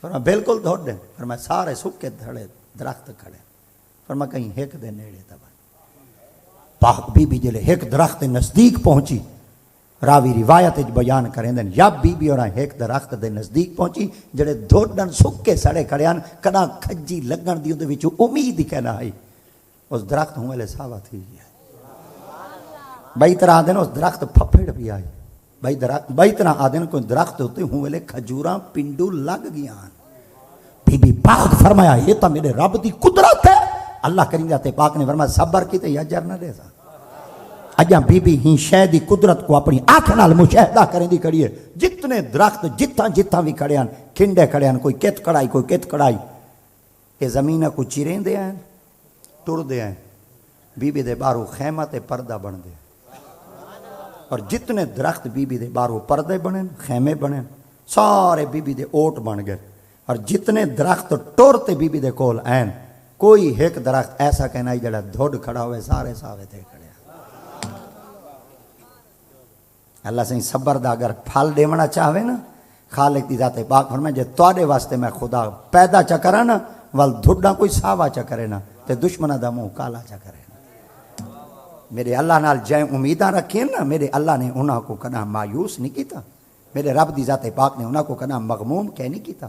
فرمایا بالکل دھوڑ دیں، فرمایا سارے سکے دھڑے درخت کھڑے، فرمایا کہیں ایک دے نیڑے تبا، پاک بی بی جلے ایک درخت نزدیک پہنچی، راوی روایت بیان کریں دن یا بی بی اور ایک درخت دے نزدیک پہنچی جڑے دھوڑن سکے سڑے کھڑیان کنا کھجی لگن دی اندے وچوں امید ہی کہنا آئی اس درخت ہوں ویلے ساوا تھی گیا بھائی طرح آدھے اس درخت پھپھڑ بھی آئی بھائی طرح آدھے کوئی درخت ہوتے ہوں ویلے کھجوراں پنڈو لگ گیاں بی بی پاک فرمایا یہ تو میرے رب دی قدرت ہے اللہ کریم ذات پاک نے فرمایا صبر کی تے اجر نہ دے سا اجاں بی بی ہی شے دی قدرت کو اپنی آنکھ نال مشاہدہ کریں دی کھڑی ہے جتنے درخت جتھاں بھی کھڑے ہیں کھنڈے کھڑے ہیں کوئی کت کڑائی یہ زمینہ کو چیریں دے ہیں ٹر دے ہیں بی بی دے بارو خیمہ تے پردہ بن دے اور جتنے درخت بی بی دے بارو پردے بنے خیمے بنے سارے بی بی دے اوٹ بن گئے اور جتنے درخت ٹور تے بی بی دے کول این کوئی ایک درخت ایسا کہنا ہی جڑا دھوڑ کھڑا ہوئے سارے ساوے تھے کھڑے اللہ سے صبر دا اگر پھل دیونا چاہوے نا خالق دی ذات پاک فرمائے جے توڑے واسطے میں خدا پیدا چا کرا نا وال دھڑا کوئی ساوا چا کرے نا تے دشمنہ دا منہ کالا چا کرے نا میرے اللہ نال جائیں امیداں رکھیں نا میرے اللہ نے انہاں کو کنا مایوس نہیں کیتا میرے رب دی ذات پاک نے انہاں کو کنا مغموم کہہ نہیں کیتا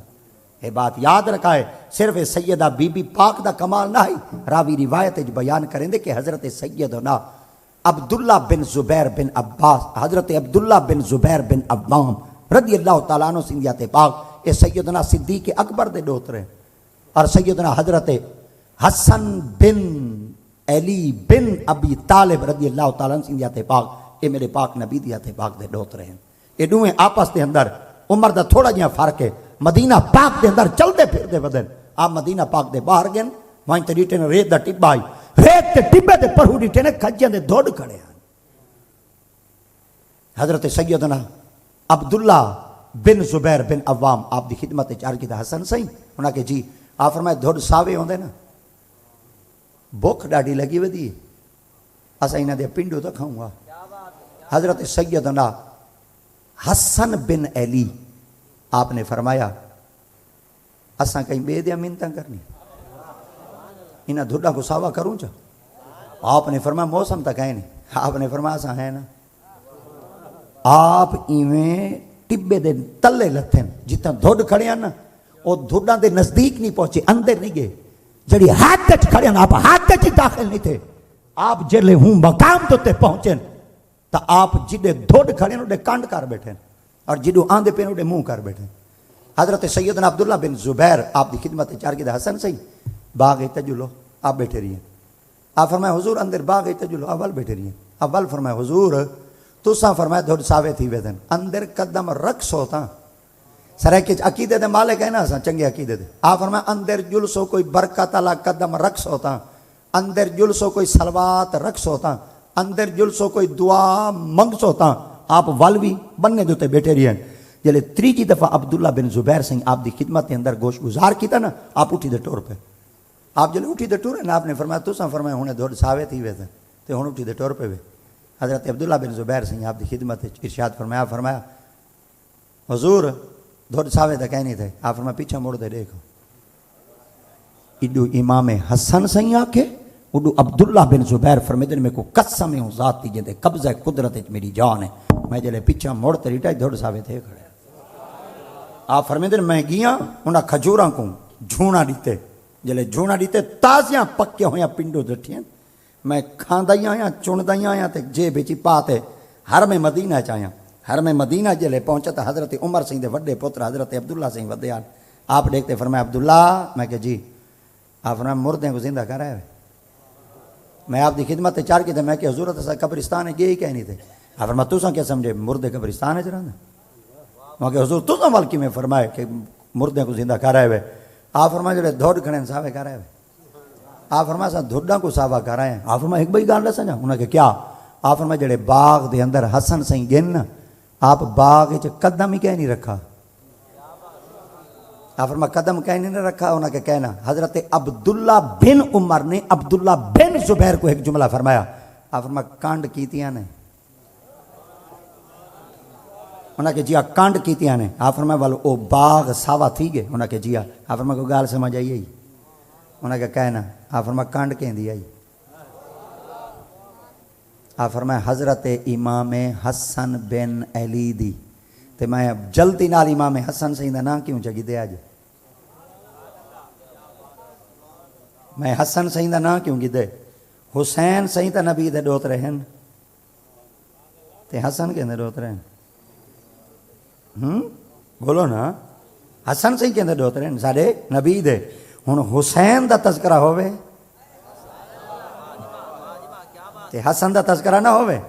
یہ بات یاد رکھا ہے صرف سیدہ بی بی پاک دا کمال نہ ہی راوی روایت بیان کریں دے کہ حضرت سیدنا عبداللہ بن زبیر بن عباس حضرت عبداللہ بن زبیر بن عوام رضی اللہ تعالیٰ عنہ سندیات پاک یہ سیدنا صدیق اکبر دے ڈوت رہے اور سیدنا حضرت حسن بن علی بن ابی طالب رضی اللہ تعالیٰ عنہ سندیات پاک یہ میرے پاک نبی دیات پاک دے ڈوت رہے ہیں یہ دوئیں آپس دے اندر عمر دا تھوڑا جہاں فرق ہے مدینہ پاک دے اندر چل دے پھر دے بدن آپ مدینہ پاک دے باہر گئن وہاں تے ریٹے نے ریت دا ٹبا آئی ریت تے ٹبے دے پرہو ریٹے نے کھجیاں دے دھوڑ کھڑے ہیں حضرت سیدنا عبداللہ بن زبیر بن عوام آپ دی خدمت چار کی دا حسن سہی انہاں کہ جی آپ فرمائے دھوڑ ساوے ہوندے نا بھوک ڈاڑی لگی ودی اسا انہاں دے پنڈو تو کھاؤں گا حضرت سیدنا حسن بن علی آپ نے فرمایا اساں کہیں بے دیا منتاں کرنی انہاں دھڑا کو ساوا کروں چا آپ نے فرمایا موسم تک ہے نہیں آپ نے فرمایا اساں ہے نا آپ ایویں ٹبے دے تلے لتھیں جتنا دھڑ کھڑے ہیں نا وہ دھڑا دے نزدیک نہیں پہنچے اندر نہیں گئے جڑی ہاتھ تک کھڑے ہیں آپ ہاتھ تک داخل نہیں تھے آپ جلے ہوں مقام تو تے پہنچیں تا آپ جڑے دھڑ کھڑے ہیں انہوں کانڈ کر بیٹھیں اور جدو آندے پہ انہوں منہ کر بیٹھیں حضرت سیدنا عبداللہ بن زبیر آپ دی خدمت چار کی دا حسن سہی باغ تجلو آپ بیٹھے رہی ہیں آپ فرمائے حضور اندر باغ تجلو اول بیٹھے رہی ہیں اول فرمائے حضور تو ساں فرمائے دھوڑ ساوے تھی ویدن اندر قدم رقص ہوتا سرے کے عقیدے دے مالک ہے نا ساں چنگے عقیدے دے آپ فرمائے اندر جلسو کوئی برکت اللہ قدم رقص ہوتا اندر جلسو کوئی سلوات رقص ہوتا اندر جلسو کوئی دعا منگس ہوتا آپ والوی بننے دوتے بیٹھے رہی ہیں جلے تریجی دفعہ عبداللہ بن زبیر سنگھ آپ دی خدمت کے اندر گوش گزار کیتا نا آپ اٹھی دے ٹور پہ آپ جلے اٹھی دے ٹور ہے نا آپ نے فرمایا تو ساں فرمایا ہونے دھوڑ ساوے تھی ویسے تے ہون اٹھی دے ٹور پہ وے حضرت عبداللہ بن زبیر سنگھ آپ دی خدمت ارشاد فرمایا حضور دھوڑ ساوے تھا کہہ نہیں تھے آپ فرمایا پیچھا موڑ دے دیکھو ایڈو امام حسن سنگھ آکے اڈو عبداللہ بن زبیر فرمیدن میں کو قسم ہوں ذات دی جندے قبضہ قدرت میری جان ہے میں جلے پیچھا موڑ تریٹا دھوڑ ساوے تھے کھڑے آپ فرمیدن میں گیا انہاں کھجوراں کو جھونا دیتے جلے جھونا دیتے تازیاں پکے ہویاں پنڈو دٹھیں میں کھاندائیاں آیاں چوندائیاں آیاں تے جے بیچی پاتے حرم مدینہ چاہیاں حرم مدینہ جلے پہنچا تا حضرت عمر سنگھ دے وڈے پتر حضرت عبداللہ سنگھ ودے آن آپ دیکھتے فرمایا عبداللہ میں کہ جی آپ فرمایا مردیں کو زندہ کر رہے ہیں میں آپ دی خدمت چار کی تھے میں کہ حضورت سے قبرستان ہے یہ ہی کہنی تھے آپ فرمایا تو ساں کیا سمجھے مردے قبرستان ہے جرانا میں کہ حضور تو ساں والکی میں فرمائے کہ مردیں کو زندہ کر رہے ہیں آپ فرمایا جڑے دھوڑ کھڑے ساوے کر رہے ہیں آپ فرمایا سا دھڑا کو ساوا کر رہے ہیں آپ فرمایا ایک بھائی گال سمجھا انہوں نے کہ کیا آپ فرمایا جڑے باغ دے اندر حسن سنگھ گن آپ باغ قدم ہی کہہ نہیں رکھا آپ فرمایا قدم کہہ نہیں رکھا انہوں نے کہنا حضرت عبداللہ بن عمر نے عبداللہ بن زبیر کو ایک جملہ فرمایا آپ فرمایا کانڈ کیتیاں نے انہوں نے کہ جیا کانڈ کیتیاں نے آپ فرمایا والو او باغ ساوا تھی گئے انہوں نے کہ جیا آپ فرمایا کوئی گال سمجھ آئی انہوں نے کہنا آپ فرمایا کانڈ کہیں دی آئی آپ فرمائے حضرت امام حسن بن علی دی تے میں جلدی نال امام حسن سہی دا نام کیوں چگی دے آج میں حسن سہی دا نام کیوں گی دے حسین سہی تا نبی دے ڈوت رہن تے حسن کے اندر ڈوت رہن بولو نا حسن سہی کے اندر ڈوت رہن ساڑے نبی دے ہن حسین دا تذکرہ ہوئے تے حسن دا تذکرہ نہ ہوئے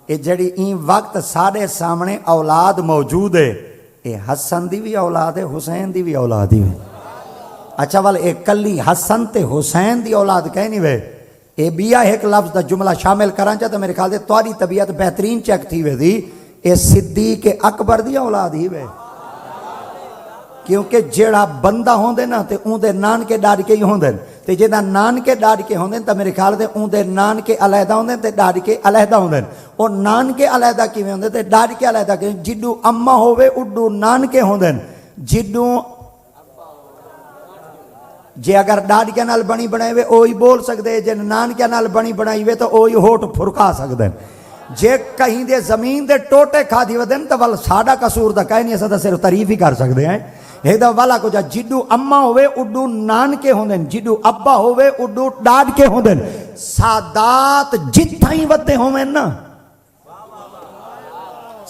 اے جڑی این وقت ساڑے سامنے اولاد موجود ہے اے حسن دی بھی اولاد ہے حسین دی بھی اولاد ہی ہے اچھا وال اے کلی حسن تے حسین دی اولاد کہنی وے اے بیا ایک لفظ دا جملہ شامل کران چاہتا میرے خیال دے تواری طبیعت بہترین چیک تھی وے دی اے صدیق اکبر دی اولاد ہی وے کیونکہ جیڑا بندہ ہوں دے نا تے اون دے نان کے ڈاڑ کے ہی ہوں دے تے جیڑا نان کے ڈاڑ کے ہوں دے تا میرے خیال دے اون دے نان کے علیحدہ ہوں دے تے ڈاڑ کے علیحدہ ہوں دے اور نان کے علیحدہ کی میں ہوں دے تے ڈاڑ کے علیحدہ کی جڈو اممہ ہوئے اڈو نان کے ہوں دے جڈو جے اگر ڈاڑ کے نال بنی بنائے ہوئے اوہی بول سکتے جے نان کے نال بنی بنائی ہوئے تو اوہی ہوٹ پھرکا سکتے جے کہیں دے زمین دے ٹوٹے کھا دی ودن تو وال ساڑا قصور دا کہیں نہیں ایسا دا صرف تعریف ہی کر سکتے ہیں ایک دا والا کو جا جڈو اممہ ہوئے اڈو نان کے ہوں دن جڈو ابا ہوئے اڈو ڈاڑ کے ہوں دن سادات جتھائیں ودے ہوں میں نا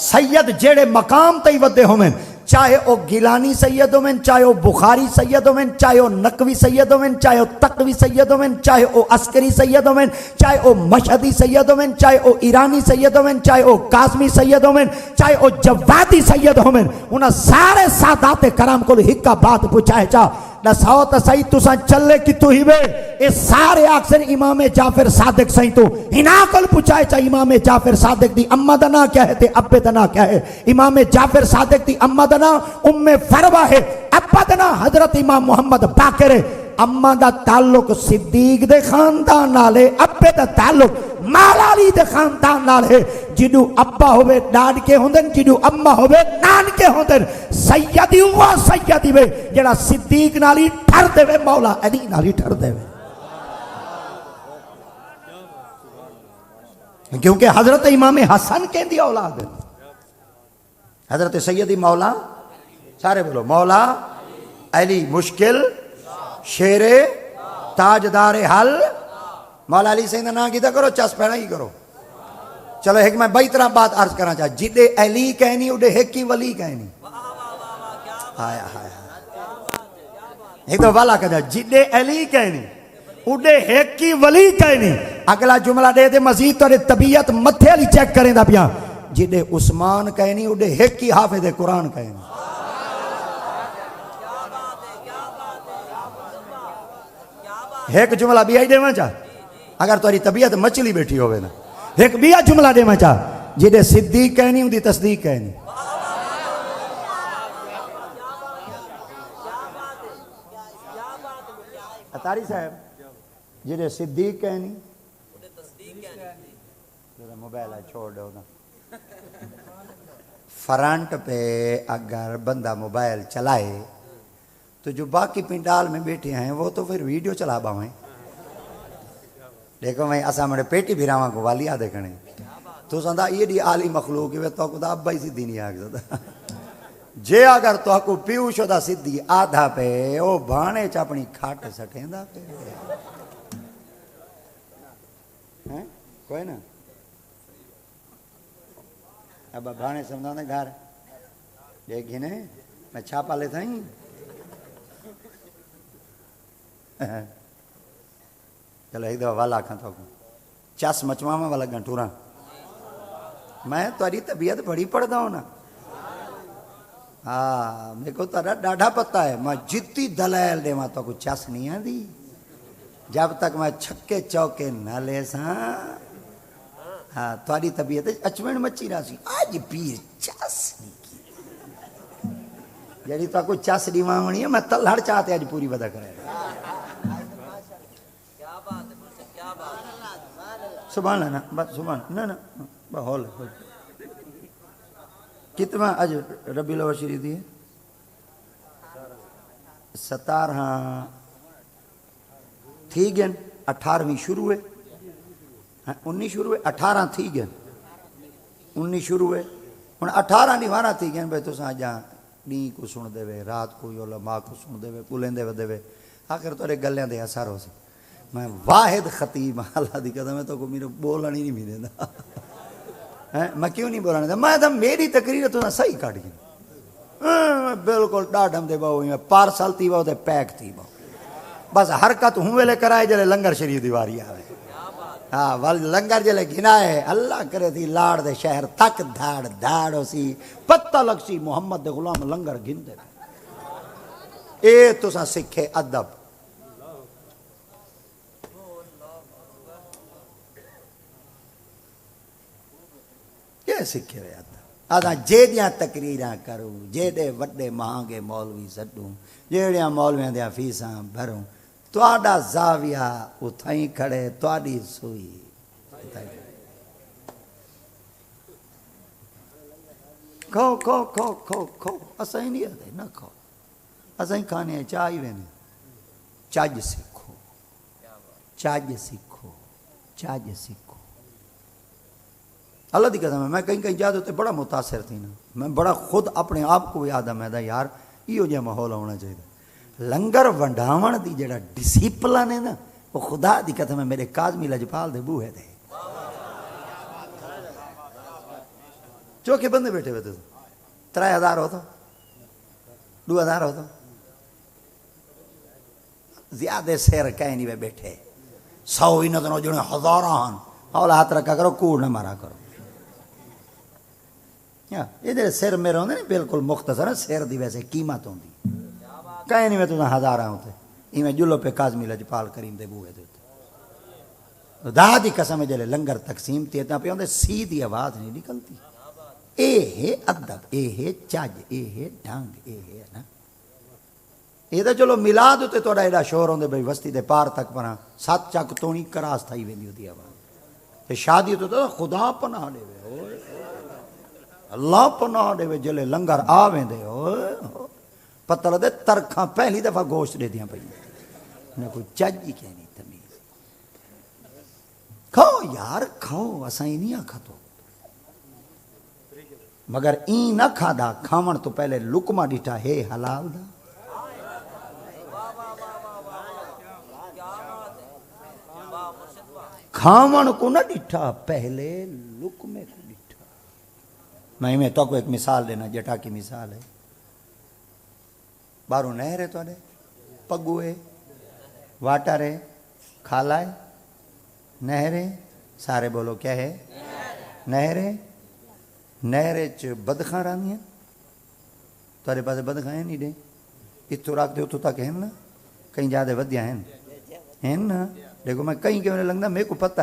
سید جیڑے مقام تے ودے ہوں میں چاہے او گیلانی سید ہوں میں چاہے او بخاری سید ہوں میں چاہے او نقوی سید ہوں میں چاہے او تقوی سید ہوں میں چاہے او عسکری سید ہوں میں چاہے او مشہدی سید ہوں میں چاہے او ایرانی سید ہوں میں چاہے او قاسمی سید ہوں میں چاہے او جوادی سید ہوں میں انہاں سارے سادات کرام کو ہکا بات پوچھائے چاہ نساؤ تا صحیح تو سن چلے کی تو ہی بے اے سارے آکسن امام جعفر صادق صحیح تو ہنا کل پوچھائے چاہ امام جعفر صادق دی امہ دنا کیا ہے تے ابے دنا کیا ہے امام جعفر صادق دی امہ دنا ام فروا ہے ابا دنا حضرت امام محمد باقر ہے امہ دا تعلق صدیق دے خاندان نالے ابے دا تعلق مالالی دے خاندان نالے جنو ابا ہوئے ڈاڑ کے ہوندن جنو امہ ہوئے نان کے ہوندن سیدی ہوا سیدی وے جڑا صدیق نالی ٹھر دے وے مولا علی نالی ٹھر دے وے کیونکہ حضرت امام حسن کے دی اولاد ہے حضرت سیدی مولا سارے بولو مولا علی مشکل شیر تاجدار حل مولا علی سیدہ نا کی دا کرو چس پہنا ہی کرو چلو ایک میں بئی طرح بات عرض کرنا چاہا جدے علی کہنی اڈے ایک کی ولی کہنی آیا ایک تو والا کہا جدے علی کہنی اڈے ایک کی ولی کہنی اگلا جملہ دے دے مزید تو طبیعت متھے علی چیک کریں دا پیا جدے عثمان کہنی اڈے ایک کی حافظ قرآن کہنی ایک جملہ بھی آئی دے میں چاہ اگر تاری طبیعت مچلی بیٹھی ہوئے نا ایک بھی جملہ دے میں چاہ جدے صدیق کہنی ہوں دی تصدیق کہنی اتاری صاحب جدے صدیق کہنی موبائل ہے چھوڑ دو نا فرنٹ پہ اگر بندہ موبائل چلائے تو جو باقی پنڈال میں بیٹھے ہیں وہ تو پھر ویڈیو چلا باؤں دیکھو میں اسا مڑے پیٹی بھیراواں کو والیا دیکھنے تو سندا یہ دی عالی مخلوق ہے تو خدا ابا ہی سیدھی نہیں آگتا جے اگر تو کو پیو شدہ سیدھی آدھا پہ او بھانے چ اپنی کھاٹ سٹیندا پہ ہیں کوئی نا ابا بھانے سمجھا نے گھر دیکھنے میں چھاپا لیتا ہی چلو ایک دفعہ والا کھاتا ہوں چس مچواما والا گھنٹورا میں تاری طبیعت بڑی پڑھتا ہوں نا ہاں میرے کو تارا ڈاڑھا پتا ہے میں جتی دلائل دے ماں تو کو چس نہیں آدھی جب تک میں چھکے چوکے نہ لے ساں ہاں تاری طبیعت اچمن مچی رہا سی آج پیر چس نہیں کی جڑی تو کو چس دی مانگنی ہے میں تلہڑ چاہتے آج پوری ودا کرے سبحان اللہ بس سبحان نا نا بہول کتنا اج ربی الاول شریف دی ہے 17 ٹھیک ہے 18ویں شروع ہے 19 شروع ہے 18 تھی گئے 19 شروع ہے ہن 18 18 تھی گئے بھئی تساں جا ڈی کو سن دے وے رات کو علماء کو سن دے وے بولندے ودے وے آخر تورے گلیاں دے اثر ہو سی میں واحد خطیب اللہ دی قسم ہے تو کو میرے بولنا نہیں بھی دیندا میں کیوں نہیں بولنا میں تو میری تقریر تو صحیح کٹ گئی بالکل ڈاڈم دے باو پارسل تھی باو تے پیک تھی باو بس حرکت ہوں ویلے کرائے جلے لنگر شریف دیواری آوے ہاں ول لنگر جلے گھنائے اللہ کرے تھی لاڑ دے شہر تک دھاڑ دھاڑ ہو سی پتہ لگ سی محمد دے غلام لنگر گھن دے اے تساں سکھے ادب کیا سکھے رہے ادب آدھا جیڑیاں تقریراں کروں جیڑے وڈے مہانگے مولوی سڈوں جیڑیاں مولویاں دیاں فیساں بھروں تواڈا زاویہ اتھائیں کھڑے تواڈی سوئی کھو کھو کھو کھو کھو اساں نہیں آتے نہ کھو اساں کھانے چاہی وینے چاج سکھو چاج سکھو چاج سکھو اللہ دی قسم ہے میں کہیں کہیں جا تو بڑا متاثر تھی نا میں بڑا خود اپنے آپ کو یاد ہے یار یہ جہاں ماحول ہونا چاہیے لنگر ونڈاون دی جڑا ڈسپلن ہے نا وہ خدا دی قسم ہے میرے کاظمی لجپال دے بوہے دے چوکے بندے بیٹھے ہوئے تھے 3000 ہوتا 2000 ہوتا زیادہ سیر کہیں نہیں بیٹھے 100 ہی نہ تو جنہیں ہزاراں اولا ہاتھ رکھا کرو کوڑ نہ مارا کرو یہ جڑے سر میرے ہوندے نا بالکل مختصر سر دی ویسے قیمت ہوندی کہیں نہیں میں تو ہزاراں ہوتے یہ میں جلو پہ کاظمی لجپال کریم دے بوئے دے دا دی قسم جلے لنگر تقسیم تھی اتنا پہ ہوندے سیدھی آواز نہیں نکلتی اے ہے ادب اے ہے چاج اے ہے ڈھنگ اے ہے نا یہ تو چلو ملاد ہوتے توڑا ایڈا شور ہوندے بھئی وستی دے پار تک پنا 7 چک تونی کراس تھائی ویندی ہوتی آواز شادی تو خدا پناہ دے وے اللہ پناہ دے وے جلے لنگر آویں دے پتہ لگے ترکھاں پہلی دفعہ گوشت دے دیاں پئی نہ کوئی چج ہی کہنی تمیز کھاؤ یار کھاؤ اساں ہی نہیں آکھا تو مگر این نہ کھا دا کھاون تو پہلے لقمہ ڈٹھا ہے حلال دا کھاون کو نہ ڈٹھا پہلے لقمے کو ڈٹھا میں تو کو ایک مثال دینا جٹا کی مثال ہے بارو نہر ہے تو پگو ہے واٹر ہے کھالا ہے نہر ہے سارے بولو کیا ہے نہر ہے نہر بدخاں رانی ہیں تارے پاس بدخاں ہیں نہیں دے اتو راک دے اتو تک ہیں نا کہیں زیادہ ودیا ہیں نا دیکھو میں کہیں کہ میں نے لگنا میرے کو پتہ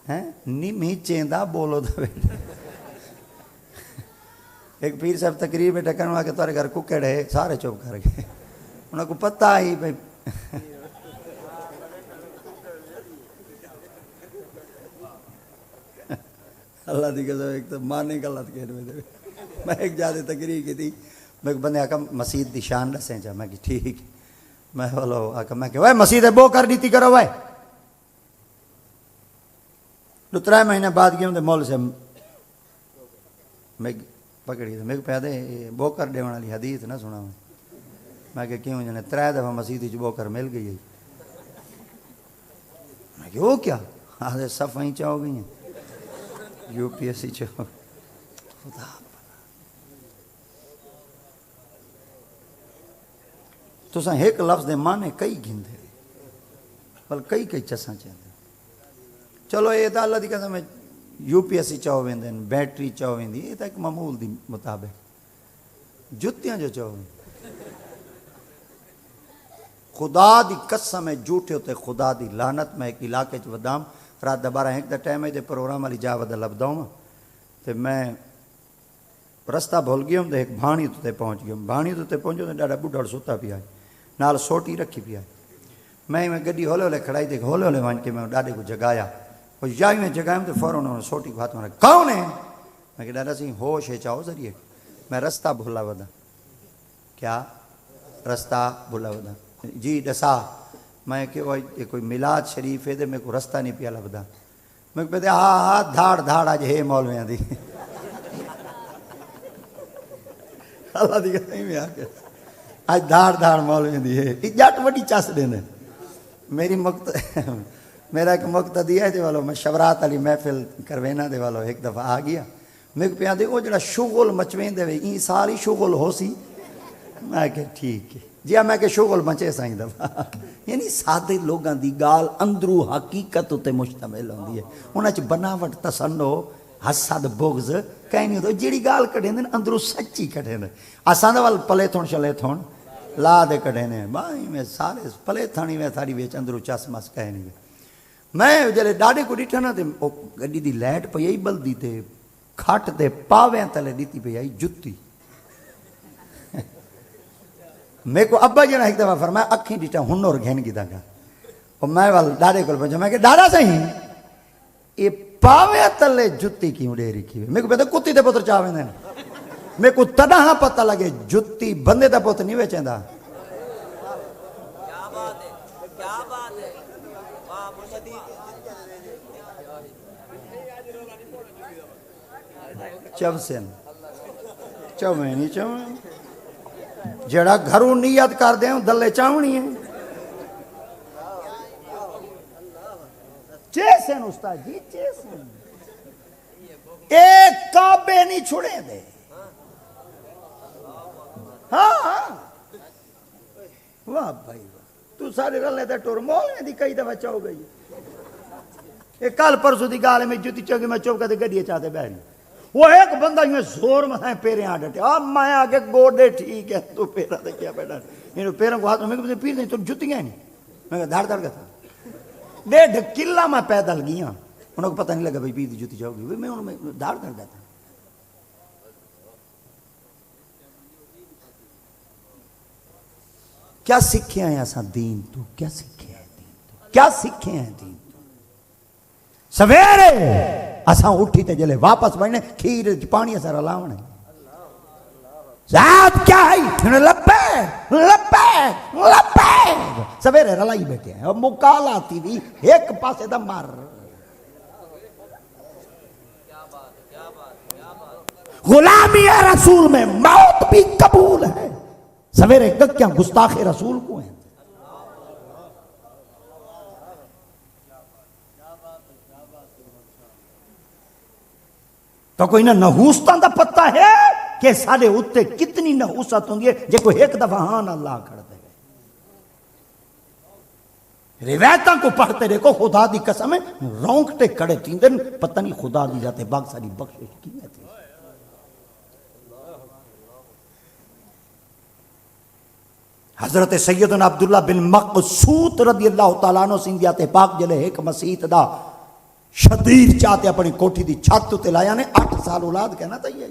ہے نہیں میں چیندہ بولو دا ایک پیر صاحب تقریر میں ٹکرن ہوا کہ تارے گھر ککڑ ہے سارے چوپ کر گئے انہوں کو پتہ ہی بھئی اللہ دی قسم ایک تو مارنے کا لت کہنے میں دے میں ایک جادے تقریر کی تھی میں بندے آکا مسجد دی شان رسیں چاہ میں کہ ٹھیک میں بولو آکا میں کہ وے مسجد بو کر دیتی کرو وے 2-3 مہینے بعد گیا ہوں دے مول سے میں پکڑی تھا میں کو پیادے بو کر دے والی حدیث نہ سنا میں کہ کیوں جنے 3 دفعہ مسجد بو کر مل گئی میں کہ وہ کیا آدھے صفحیں چاہو گئی ہیں یو پی ایس سی چاہو خدا تو ساں ایک لفظ دے مانے کئی گھن دے بل کئی چساں چاہتے چلو یہ تو اللہ دی قسم ہے یو پی ایس سی چاہو ویندے بیٹری چاہو ویندی یہ تو ایک معمول دی مطابق جتیاں جو چاہو خدا دی قسم ہے جھوٹے ہوتے خدا دی لعنت میں ایک علاقے چ ودام رات 12-1 دا ٹائم ہے تے پروگرام والی جا ودا لبدا ہوں تے میں رستہ بھول گیا ہوں تے ایک بھاڑی تے پہنچ گیا بھاڑی تے پہنچو تے ڈاڈا بڈھڑ ستا پیا نال سوٹی رکھی پیا میں گڈی ہولے ہولے کھڑائی تے ہولے ہولے وان کے میں ڈاڈے کو جگایا وہ جائی میں جگایا تے فوراً انہوں نے سوٹی کو ہاتھ میں رکھا کون ہے میں کہ ڈاڈا سی ہوش ہے چاہو ذریعے میں رستہ بھولا ودا کیا رستہ بھولا ودا جی دسا میں کہ یہ کوئی میلاد شریف ہے میرے کو رستہ نہیں پیا لبدا میں کہ ہاں دھاڑ دھاڑ اج ہے مولویاں دی اللہ دی قسم میں آ کے اج دھاڑ دھاڑ مولویاں دی ہے جٹ وڈی چس دینے میری میرا ایک مقتدی ہے دے والو میں شورات علی محفل کروینا دے والو ایک دفعہ آ گیا میں پیا دے وہ جڑا شغل مچویں دے این ساری شغل ہو سی میں کہ ٹھیک ہے جی میں کہ شغل مچے سائیں دفعہ یعنی سادے لوگاں دی گال اندرو حقیقت تے مشتمل ہوندی ہے انہاں چ بناوٹ تسنو حسد بغض کہیں نہیں تو جیڑی گال کڈے نے اندرو سچی کڈے نے اساں دے ول پلے تھون چلے تھون لا دے کڈے نے بھائی میں سارے پلے تھانی میں ساری وچ اندرو چس مس کہیں نہیں میں جلے ڈاڈے کو ڈٹھا نا تے او گڈی دی لائٹ پئی بلدی تے کھٹ تے پاویں تلے دتی پئی آئی جُتی میں کو ابا جی نے ایک دفعہ فرمایا اکھیں ڈٹا ہنر گھن گی داگا اور میں وال ڈاڈے کو پہنچا میں کہ ڈاڈا صحیح یہ پاویں تلے جُتی کیوں ڈے رکھی میں کو پتہ کتی تے پتر چاویں دے میں کو تڑاں پتہ لگے جُتی بندے دا پتر نہیں ویچیندا کیا بات ہے واہ مرشدی چوسن چویں نہیں چویں جڑا گھروں نیت کر دیں دلے چاونی ہے چیسن استاد جی چیسن ایک کعبے نہیں چھڑے دے ہاں واہ بھائی واہ تو سارے رلے دے ٹور مول دی کئی دفعہ چاو گئی ایک کل پرسوں دی گال میں جوتی چوکی میں چوکا تے گڈی چاہتے بیٹھ وہ ایک بندہ یوں زور میں پیریں آ ڈٹے اب میں آگے گوڑے ٹھیک ہے تو پیرا دے کیا بیٹھا انہوں پیروں کو ہاتھ میں کہتے پیر نہیں تو جتیاں نہیں میں کہا دھار دھار کا تھا ڈیڑھ کلہ میں پیدل گیا انہوں کو پتہ نہیں لگا بھئی پیر دی جتی جاؤ گی میں انہوں میں دھار دھار کا تھا کیا سکھے ہیں ایسا دین تو کیا سکھے ہیں دین تو کیا سکھے ہیں دین تو سویرے اساں اٹھی تے جلے واپس بڑھنے کھیر پانی اسا رلاونے ذات کیا ہے انہیں لپے لپے لپے سویرے رلائی بیٹھے ہیں اور مکالا تھی بھی ایک پاسے دا مار غلامی رسول میں موت بھی قبول ہے سویرے کیا گستاخ رسول کو ہیں تو کوئی نہ نحوستان دا پتہ ہے کہ سارے اتے کتنی نحوست ہوں گی جے کوئی ایک دفعہ ہاں اللہ کھڑ دے روایتاں کو پڑھتے دیکھو خدا دی قسم ہے رونکٹے کڑے تین دن پتہ نہیں خدا دی جاتے باغ ساری بخشش کی میں تھی حضرت سیدنا عبداللہ بن مقصود رضی اللہ تعالیٰ عنہ سندھیات پاک جلے ایک مسیح دا شدید چاہتے اپنی کوٹھی دی چھت تے لایا نے 8 سال اولاد کہنا تھا یہ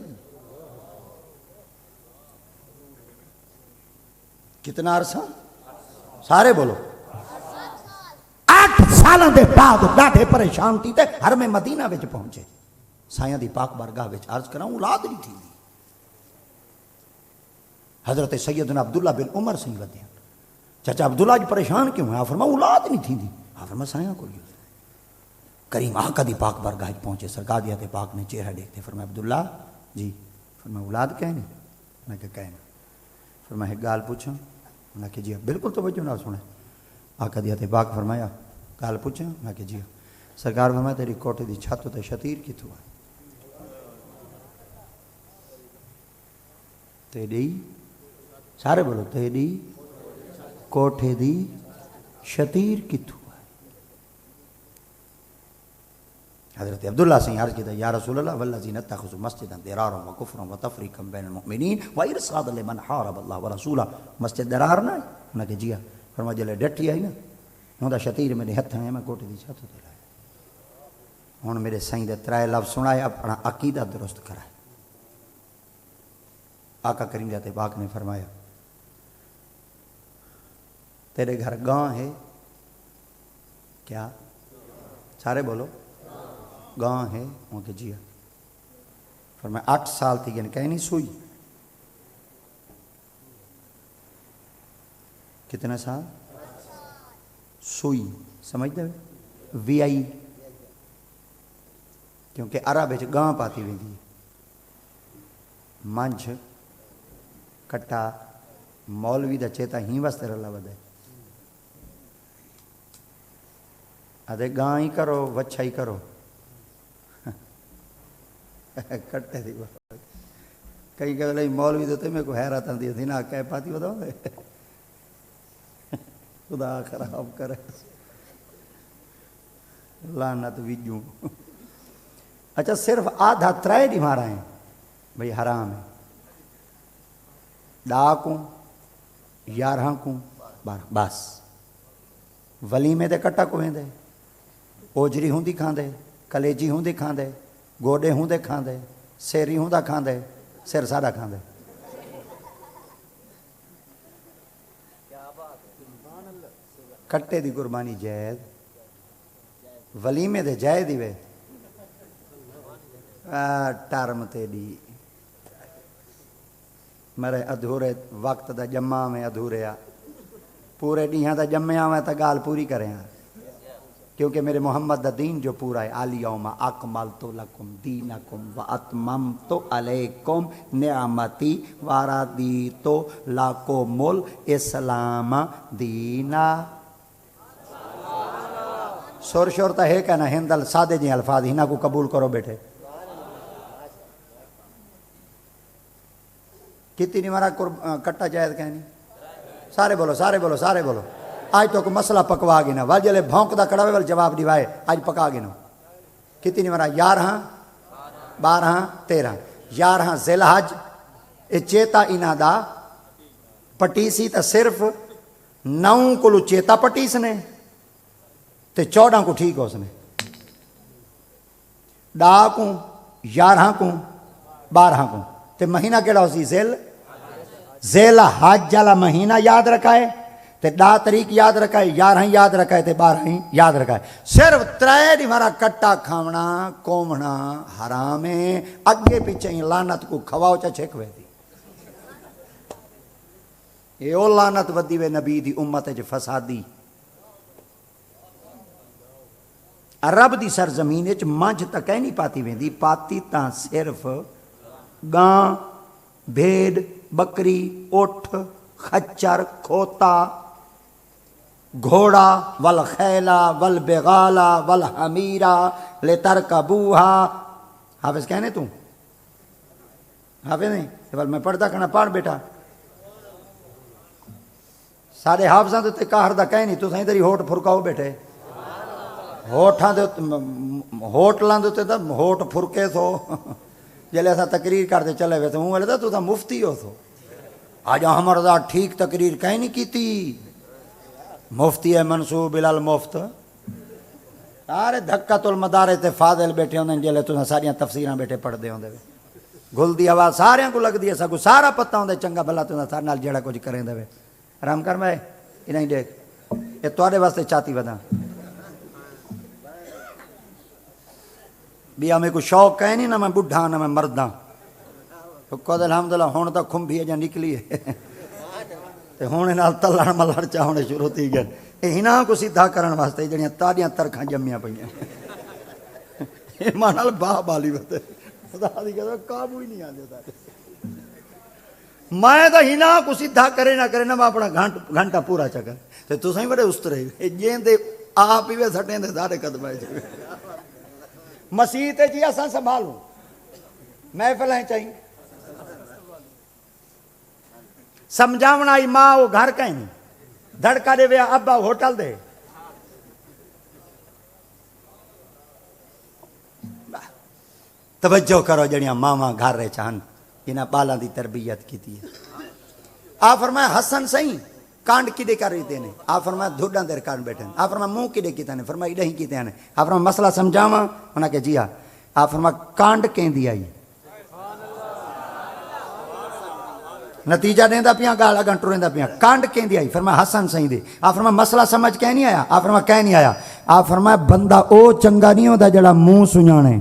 کتنا عرصہ سارے بولو 8 سالوں دے بعد ڈاٹے پریشان تھی تے ہر میں مدینہ وچ پہنچے سائیاں دی پاک بارگاہ وچ عرض کراؤں اولاد نہیں تھی حضرت سیدنا عبداللہ بن عمر سے ودیاں چچا عبداللہ جی پریشان کیوں ہے فرما اولاد نہیں تھی فرما سایاں کو لیے کریم آقا دی پاک بارگاہ پہنچے سرکار دیتے پاک نے چہرہ دیکھتے فرما عبداللہ جی فرما اولاد کہنے میں کہ کہنے فرما ایک گال پوچھا میں کہ جی بالکل توجہ نہ سنے آقا دیتے پاک فرمایا گال پوچھا میں کہ جی سرکار فرمایا تیری کوٹھی دی چھت تے شتیر کتوں ہے تیری سارے بولو تیری کوٹھے دی شتیر کتوں ہے حضرت عبداللہ سے عرض کیا یا رسول اللہ والذین اتخذوا مسجدا ضرارا وکفرا وتفریقا بین المؤمنین وارصادا لمن حارب اللہ ورسولہ مسجد ضرار نہ انہاں کہ جی فرما جلے ڈٹھی آئی نا ہوندا شتیر میرے ہتھ میں میں کوٹھے دی چھت تے لایا ہن میرے سائیں دے 3 لفظ سنائے اپنا عقیدہ درست کرائے آقا کریم ذات پاک نے فرمایا تیرے گھر گاں ہے کیا سارے بولو گاں ہے وہ کہ جی فرمایا 8 سال تھی یعنی کہیں نہیں سوئی کتنے سال سوئی سمجھ دے وی آئی کیونکہ عرب وچ گاں پاتی ویندی منجھ کٹا مولوی دا چیتا ہی واسطے رلا ودے ادے گاں ہی کرو وچھا ہی کرو کٹے دی کئی کہ لئی مولوی دے تے میں کو حیرت آندی تھی نا کہ پاتی بتاؤ خدا خراب کرے لعنت ویجوں اچھا صرف آدھا ترائے دی مارا ہیں بھئی حرام ہے ڈاکوں 11 کو 12 بس ولیمے دے کٹا کوہیں دے اوجری ہوں دی کھان دے کلیجی ہوں دی کھان دے گوڑے ہوں دے کھان دے سیری ہوں دا کھان دے سیر ساڑا کھان دے کٹے دی قربانی جائد ولیمے دے جائے دی وے ٹرم تے دی میرے ادھورے وقت دا جمع میں ادھورے پورے ڈیہاں دا جمعہ میں تا گال پوری کریں کیونکہ میرے محمد دا دین جو پورا ہے الیوم اکملت لکم دینکم واتممت علیکم نعمتی ورضیت لکم الاسلام دینا سور شور تا ہے کہنا ہندل سادے جی الفاظ ہی نا کو قبول کرو بیٹھے کتنی نہیں مارا کٹا جائد کہنی سارے بولو سارے بولو سارے بولو آج تو کو مسئلہ پکوا گی نا واجلے بھونک دا کڑاوے وال جواب دیوائے آج پکا گی نا کتنی نہیں مارا 11 12 13 11 ذی الحج اے چیتا انہا دا پٹیسی تا صرف 9 کلو چیتا پٹیس نے تے 14 کو ٹھیک ہو سنے ڈا کو 11 کو 12 کو تے مہینہ کیڑا ہو سی ذیل حج والا مہینہ یاد رکھائے تے ڈا تاریخ یاد رکھائے 11 یاد رکھائے تے 12 یاد رکھائے صرف 3 دی ہمارا کٹا کھاونا کومنا حرام ہے اگے پیچھے ہی لعنت کو کھواؤ چا چھکوے دی یہ او لعنت ودی وے نبی دی امت جو فسادی عرب دی سرزمین وچ منجھ تک نہیں پاتی ویندی پاتی تاں صرف گاں بھیڑ بکری اٹھ خچر کھوتا گھوڑا والخیلا والبغالا والحمیرا لترکبوہا حافظ کہنے تو حافظ نہیں بل میں پڑھتا کنا پڑھ بیٹا سارے حافظاں تو تے کاہر دا کہنی تو سہیں تیری ہوٹ پھرکاؤ بیٹھے ہوٹاں دے ہوٹلاں دے تے ہوٹ پھرکے تو جلے ایسا تقریر کرتے چلے ہوئے تو ہوں والے تو مفتی ہو تو آج ہمارا دا ٹھیک تقریر کہیں نہیں کیتی مفتی ہے منصوب الالمفت سارے دھکت المدارے تے فاضل بیٹھے ہوندے جلے تو ساریاں تفسیراں بیٹھے پڑھ دے ہوندے گل دی آواز سارے کو لگ دی ہے سکو سارا پتہ ہوندے چنگا بھلا تو سارے نال جڑا کچھ کریں دے آرام کر میں انہیں دیکھ یہ تواڈے واسطے چاہتی ودا بھی ہمیں کو شوق ہے نہیں نہ میں بڑھا نہ میں مرداں تو قد الحمدللہ ہون تک کھمبھی جا نکلی ہے تے ہونے نال تلڑ ملڑ چا ہونے شروع تھی گئے ہنا کو سیدھا کرن واسطے جڑیاں تاڑیاں ترکھاں جمیاں پئیاں ایمان نال باہ بالی وتے خدا دی کہتا قابو ہی نہیں آندے تا میں تو ہنا کو سیدھا کرے نہ میں اپنا گھنٹہ پورا چکر تے تساں بڑے استرے جیندے آپ ہی سٹیں دے سارے قدمے مسیح تے جی اساں سنبھالوں محفل ہیں چاہیے سمجھاونا آئی ماں وہ گھر کہیں دھڑکا دے ویا ابا ہوٹل دے توجہ کرو جڑیاں ماما گھر رہے چاہن انہاں بالاں دی تربیت کیتی ہے آپ فرمایا حسن سہی کانڈ کدے کر رہی تینے آپ فرمایا دھوڑاں دیر کانڈ بیٹھے ہیں آپ فرمایا منہ کدے کیتے ہیں فرمایا اڈہیں کیتے ہیں آپ فرمایا مسئلہ سمجھاواں انہاں کہ جی ہاں آپ فرمایا کانڈ کہیں دی آئی نتیجہ دیندا پیاں گالا گھنٹو رہندا پیاں کانڈ کہیں دی آئی فرمایا حسن سہی دے آپ فرمایا مسئلہ سمجھ کے نہیں آیا آپ فرمایا کہیں نہیں آیا آپ فرمایا بندہ او چنگا نہیں ہوندا جڑا منہ سنجانے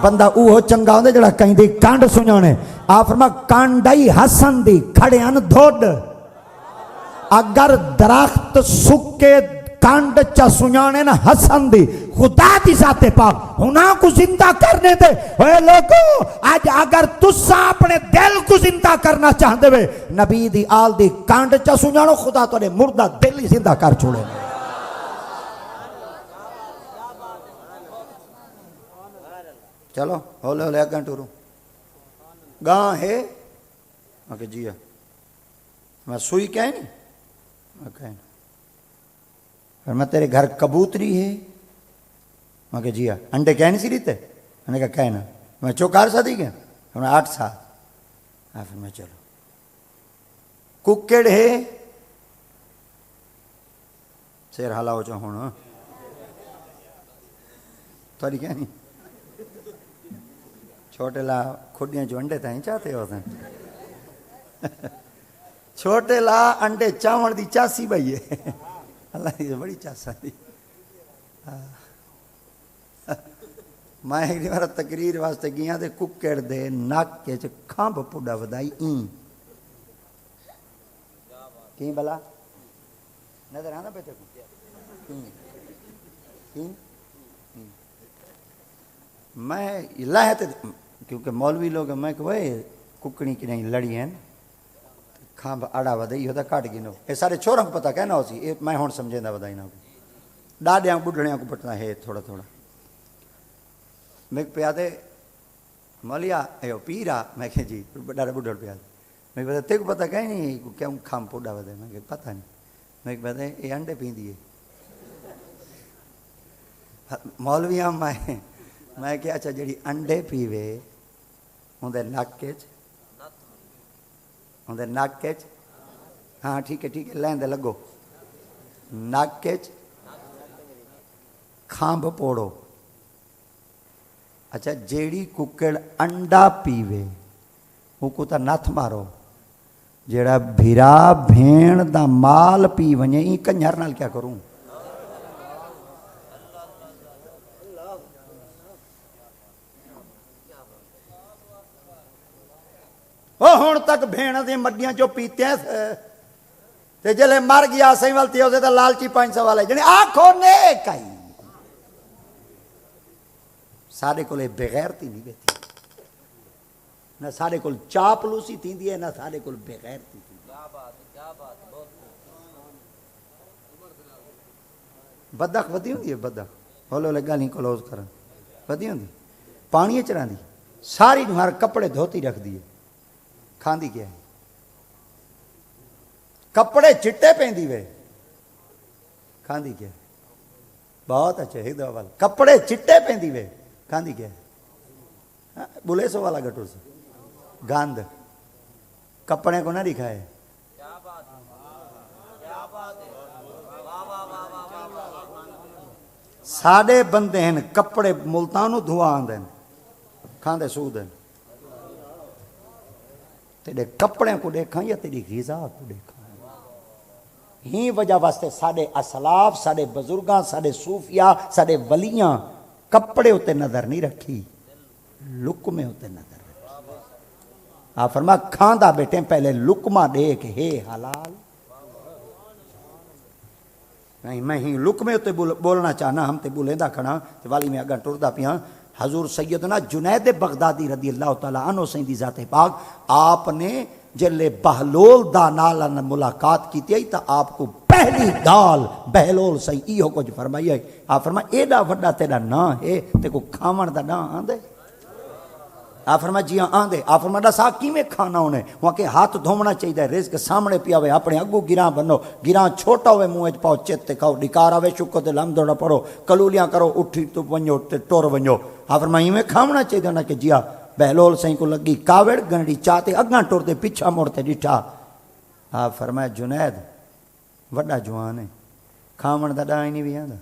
بندہ اوہ چنگا ہوندے جڑا کہیں دی کانڈ سنجانے آپ فرمایا کانڈائی حسن دی کھڑے ان دھوڑ اگر درخت سکے کانڈ چا سنانے نہ حسن دی خدا دی ذات پاک انہاں کو زندہ کرنے دے. اے لوگو آج اگر تسا اپنے دل کو زندہ کرنا چاہتے ہوئے نبی دی آل دی کانڈ چا سنانو خدا تو نے مردہ دل ہی زندہ کر چھوڑے. چلو ہولے ہولے اگاں ٹوروں گاں ہے میں کہ جی میں سوئی کہیں نہیں میں کہیں پھر میں تیرے گھر کبوتری ہے میں کہ جی انڈے کہیں نہیں سی لیتے میں نے کہا کہنا میں چوکار سا دی گیا میں 8 سال پھر میں چلو ککڑ ہے سیر حالا ہو چاہوں نا تھوڑی کہیں نہیں چھوٹے لا کھڈیاں جو انڈے تھا چاہتے ہو چھوٹے لا انڈے چاون دی چاسی بھائی ہے اللہ دی بڑی چاسا دی. میں ایک بار تقریر واسطے گیا تے ککڑ دے نک کے کھمب پڈا ودائی کی بلا نظر آنا پہ میں لاہتے کیونکہ مولوی لوگ میں کہ وہ ککڑی کی نہیں لڑی ہیں کھامب اڑا ودائی ہوتا کٹ گنو یہ سارے چھوڑوں کو پتا کہنا ہو سی میں ہون سمجھیں دا ودائی نہ ہو ڈاڈیاں بڑھڑیاں کو پٹنا ہے تھوڑا تھوڑا میں پیادے مولیا ایو پیرا میں کہ جی ڈاڈا بڑھڑ پیادے میں کہ تے کو پتا کہیں نہیں کیوں کھام پوڈا ودائی میں کہ پتا نہیں میں کہ پتا یہ انڈے پین دیئے مولویاں میں کہ اچھا جڑی انڈے پیوے اندر نک کچ ہاں ٹھیک ہے لین دے لگو نک کچ کھامب پوڑو. اچھا جیڑی ککڑ انڈا پیوے وہ کو تا نتھ مارو جیڑا بھیرا بھین دا مال پی ونجے این کنجر نال کیا کروں. وہ ہون تک بھین دے مڈیاں جو پیتے ہیں تے جلے مر گیا سہی والتی ہوتے تا لالچی 500 والے جنہیں آنکھوں نیک آئی سارے کو لے بغیرتی نہیں بیتی نہ سارے کو چاپلوسی تھی دی ہے نہ سارے کو بغیرتی تھی. بدخ ودی ہوں دی ہے بدخ ہولے ہولے گالی کلوز کرن ودی ہوں دی پانی چران دی ساری نوہار کپڑے دھوتی رکھ دیئے کھاندی کیا ہے کپڑے چٹے پہندی وے کھاندی کیا ہے بہت اچھے ہی دو والا کپڑے چٹے پہندی وے کھاندی کیا ہے بولے سو والا گٹور سے گاند کپڑے کو نہ دکھائے ساڑے بندے ہیں کپڑے ملتانو دھوا آن دیں کھاندے سو دیں تیرے کپڑے کو دیکھاں یا تیری غذا کو دیکھاں ہی وجہ واسطے ساڑے اسلاف ساڑے بزرگاں ساڑے صوفیاء ساڑے ولیاں کپڑے ہوتے نظر نہیں رکھی لکمے ہوتے نظر رکھی. آپ فرما کھاندہ بیٹھیں پہلے لکمہ دیکھ ہے حلال نہیں میں ہی لکمے ہوتے بولنا چاہنا ہم تے بولیں دا کھڑا والی میں اگر ٹردہ پیاں حضور سیدنا جنید بغدادی رضی اللہ تعالیٰ عنہ سیدی ذات پاک آپ نے جلے بہلول دا نالا ملاقات کی تھی تا آپ کو پہلی گال بہلول سی ایہو کچھ فرمائی ہے. آپ فرمایا ایڈا وڈا تیرا نا ہے تے کو کھامن دا نا آن دے آپ فرمایا جی آن دے آپ فرمایا سا کی میں کھانا ہونے وہاں کے ہاتھ دھومنا چاہیے رزق سامنے پیا ہوئے اپنے اگو گراں بنو گراں چھوٹا ہوئے موہج پاؤ چیتے کھاؤ ڈکار ہوئے شکو تے لم دوڑا پڑو کلولیاں کرو اٹھی تو ونجو تے ٹور ونجو آپ فرمایا میں کھامنا چاہیے نا کہ جیا بہلول سائیں کو لگی کاوڑ گنڈی چاہتے اگاں ٹور تے پیچھا موڑتے ڈٹھا آپ فرمایا جنید وڈا جوان ہے کھامن دا ڈائیں نہیں بھی آندا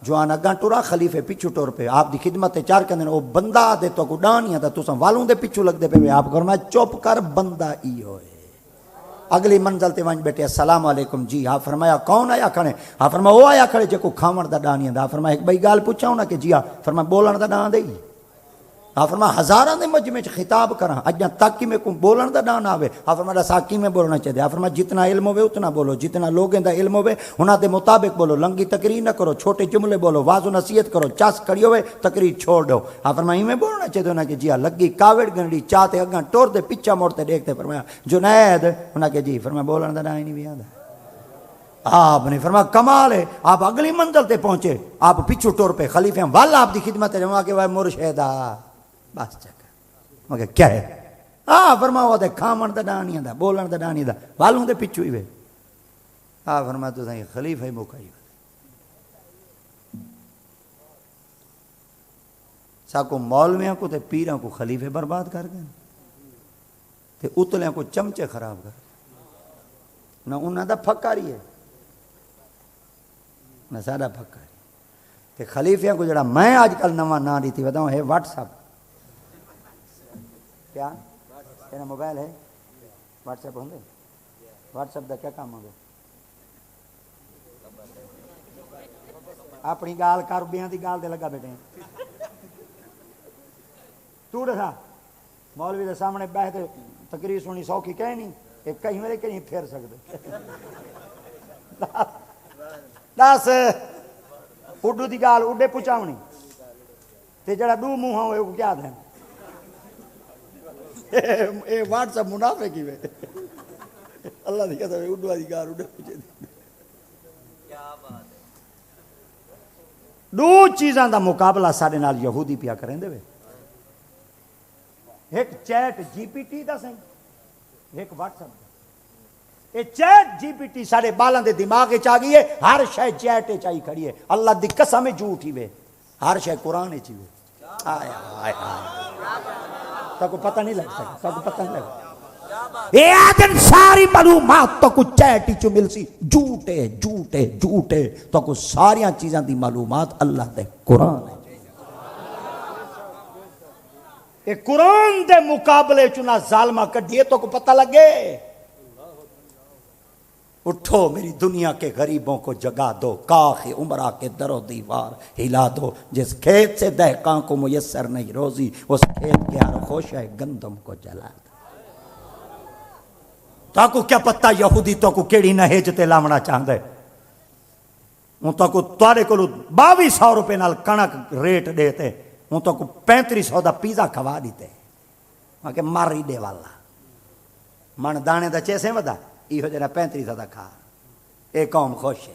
جوان اگاں ٹورا خلیفے پچھو ٹور پہ آپ دی خدمت چار کندن او بندہ دے تو کو ڈانیاں دا تساں والوں دے پچھو لگ دے پہ آپ فرمایا چپ کر بندہ ای ہوئے اگلی منزل تے وانج بیٹھے السلام علیکم جی آپ فرمایا کون آیا کھڑے آپ فرمایا وہ آیا کھڑے جے کو کھامن دا ڈانیاں دا فرمایا ایک بھائی گال پوچھاؤں نا کہ جی فرمایا بولن دا ڈان دے آپ فرما ہزاراں دے مجمع وچ خطاب کراں اجاں تک کہ میں کو بولن دا ڈان آوے آپ فرما ساکی میں بولنا چاہیے آپ فرما جتنا علم ہوے اتنا بولو جتنا لوگوں دا علم ہوے انہاں دے مطابق بولو لنگی تقریر نہ کرو چھوٹے جملے بولو واضح نصیحت کرو چاس کھڑی ہوے تقریر چھوڑ دو آپ فرما میں بولنا چاہیے انہاں کہ جی لگی کاوڑ گنڈی چاہتے اگاں ٹور دے پیچھا موڑتے دیکھتے فرمایا جنید انہاں کہ جی فرمایا بولن دا ڈان ہی نہیں بھی آندا آپ نے فرمایا کمال ہے آپ اگلی منزل تے پہنچے آپ پیچھو ٹور پہ خلیفہ والا آپ دی خدمت جمع کے وہ مرشدہ بس چکر مگر کیا ہے فرماؤ دے کھامن دا ڈانی دا بولن دا ڈانی دا والوں دے پچھو ہی وے فرما تو سہی خلیفہ ہی مکائی ساکو مولویاں کو تے پیراں کو خلیفے برباد کر گئے تے اتلیاں کو چمچے خراب کر نہ انہاں دا پھکاری ہے نہ سادہ پھکاری تے خلیفیاں کو جڑا میں آج کل نواں نا دیتی بتاؤں ہے واٹس اپ کیا تیرا موبائل ہے واٹس ایپ ہوں گے واٹس ایپ کا کیا کام ہوگا اپنی گال کر بیاں دی گال دے لگا بیٹھے ہیں تو دسا مولوی دے سامنے بیٹھے تقریر سنی سوکھی کہیں نہیں ایک کہیں میرے کہیں پھیر سکتے دس اڈو دی گال اڈے پچاونی تے جڑا دو منہ ہوئے وہ کیا دیں اے واٹس اپ منافق ہی وے اللہ دی قسم اڈو دی گال اڈے پچے دی کیا بات ہے دو چیزاں دا مقابلہ ساڈے نال یہودی پیا کریں دے وے ایک چیٹ جی پی ٹی دا سہی ایک واٹس ایپ اے چیٹ جی پی ٹی ساڈے بالاں دے دماغ وچ آ گئی ہے ہر شے چیٹ وچ آئی کھڑی ہے اللہ دی قسم جھوٹ ہی وے ہر شے قرآن وچ ہی وے آیا آیا تا کو پتہ نہیں لگ سکتا تا کو پتہ نہیں لگ اے آدن ساری معلومات تو کو چیٹ چ مل سی جھوٹے جھوٹے جھوٹے تو کو ساریاں چیزاں دی معلومات اللہ دے قرآن ہے اے قرآن دے مقابلے چنا ظالمہ کڈیے تو کو پتہ لگے اٹھو میری دنیا کے غریبوں کو جگا دو کاخ عمرہ کے در و دیوار ہلا دو جس کھیت سے دہقاں کو میسر نہیں روزی اس کھیت کے ہر خوشہ گندم کو جلا دو تو کو کیا پتہ یہودی تو کو کیڑی نہیجتے لامنا چاہندے ان تو کو توارے کو 2200 روپے نال کنک ریٹ دیتے ان تو کو 3500 دا پیزا کھوا دیتے وہاں کے ماری دے والا من دانے دا چیسے ودا یہ جنا 3500 دا کھا اے قوم خوش ہے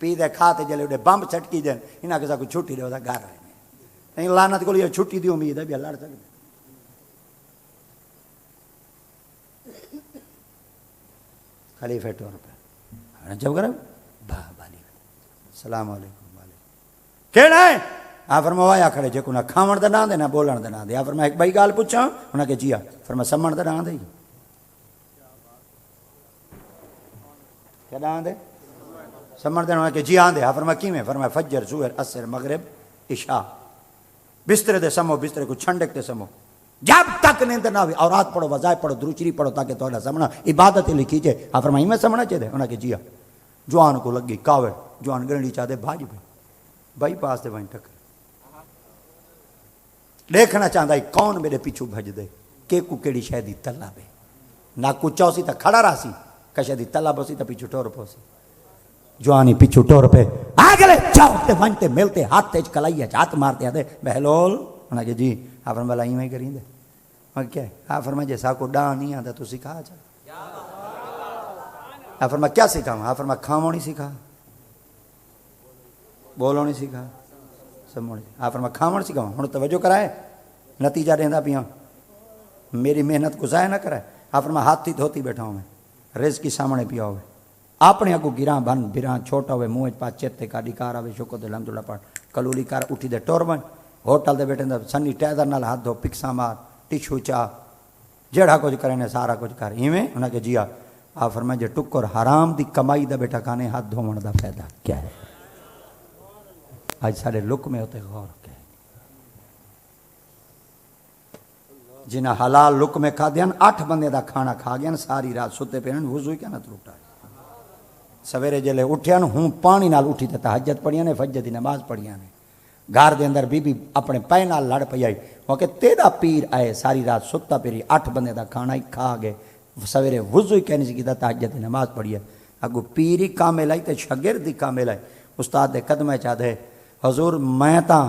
پی دے کھاتے جلے اڑے بمب چھٹکی دین انہاں کے سا کوئی چھٹی دے دا گھر آئے نہیں لعنت کو لیا چھٹی دی امید ہے بھی اللہ سکتے خلیفہ ٹور پہ جب کرم بالی السلام علیکم کہنا ہے آپ فرمایا کھڑے جے کو نہ کھاون دا نہ دے نہ بولن دا نہ دے آپ فرمایا ایک بھائی گال پوچھا انہاں کہ جیا فرمایا سمن دا نہ دے کیا نہ دے سمن دا نہ کہ جی آن دے آپ فرمایا کی میں فرمایا فجر ظہر عصر مغرب عشاء بسترے دے سمو بسترے کو چھنڈک دے سمو جب تک نیند نہ ہوئی اورات پڑھو وظائف پڑھو دروشری پڑھو تاکہ تھوڑا سمنا عبادت لکھی جائے آپ فرمائی میں سمنا چاہتے انہاں کہ جیا جوان کو لگی کاوڑ جوان گرنڈی چاہتے بھاج بھائی پاس دے بھائی ٹکر دیکھنا چاہتا ہے کون میرے پیچھو بھج دے کہ کو کیڑی شہدی تلا بے نہ کچھ چاہو سی تا کھڑا رہا سی کہ شہدی تلا بسی تا پیچھو ٹور پوسی جوانی پیچھو ٹور پہ آگلے چاہتے ونتے ملتے ہاتھ تیج کلائیے ہاتھ مارتے آتے بہلول انہاں کہ جی آپ فرما بلائی میں کریں دے اور کیا ہے آپ فرما جیسا کو ڈان نہیں آتا تو سکھا چاہ آپ فرما کیا سکھا آپ فرما کھامو نہیں سکھا بولو نہیں سکھا آپ فرما کھامن سکھا ہوں توجہ کرائے نتیجہ دینا پیاں میری محنت کو ضائع نہ کرائے آپ فرما ہاتھی دھوتی بیٹھا ہوں میں رزق کی سامنے پیا ہوئے اپنے اگو گراں بن بھراں چھوٹا ہوئے منہ پاس چیتے کا ڈکار آوے شکر دے الحمدللہ پڑھ کلولی کار اٹھی دے ٹور بن ہوٹل دے بیٹھے دے سنی ٹیدر نال ہاتھ دھو پکسا مار ٹشو چاہ جیڑا کچھ کرنے سارا کچھ کر ایویں انہاں کہ جیا آپ فرمائے جے ٹکر حرام دی کمائی دا بیٹا کھانے ہاتھ دھومن دا فائدہ کیا ہے آج سارے لک میں ہوتے غور کے جنہ حلال لک میں کھا دیاں 8 بندے دا کھانا کھا گیا ساری رات ستے پہ وضو کیا نہ تروٹا سویرے جلے اٹھیا ہوں پانی نال اٹھی تے تہجد پڑھیاں نے فجر دی نماز پڑھیاں نے گھر دے اندر بی بی اپنے پے نال لڑ پئی آئی وہ کہ تیرا پیر آئے ساری رات ستا پیری 8 بندے دا کھانا ہی کھا گئے سویرے وضو ہی کہنے سے کیتا تہجد دی نماز پڑھی ہے اگو پیر ہی کامل آئی تے شاگرد ہی کامل آئی استاد دے قدمے چا دے حضور میں تاں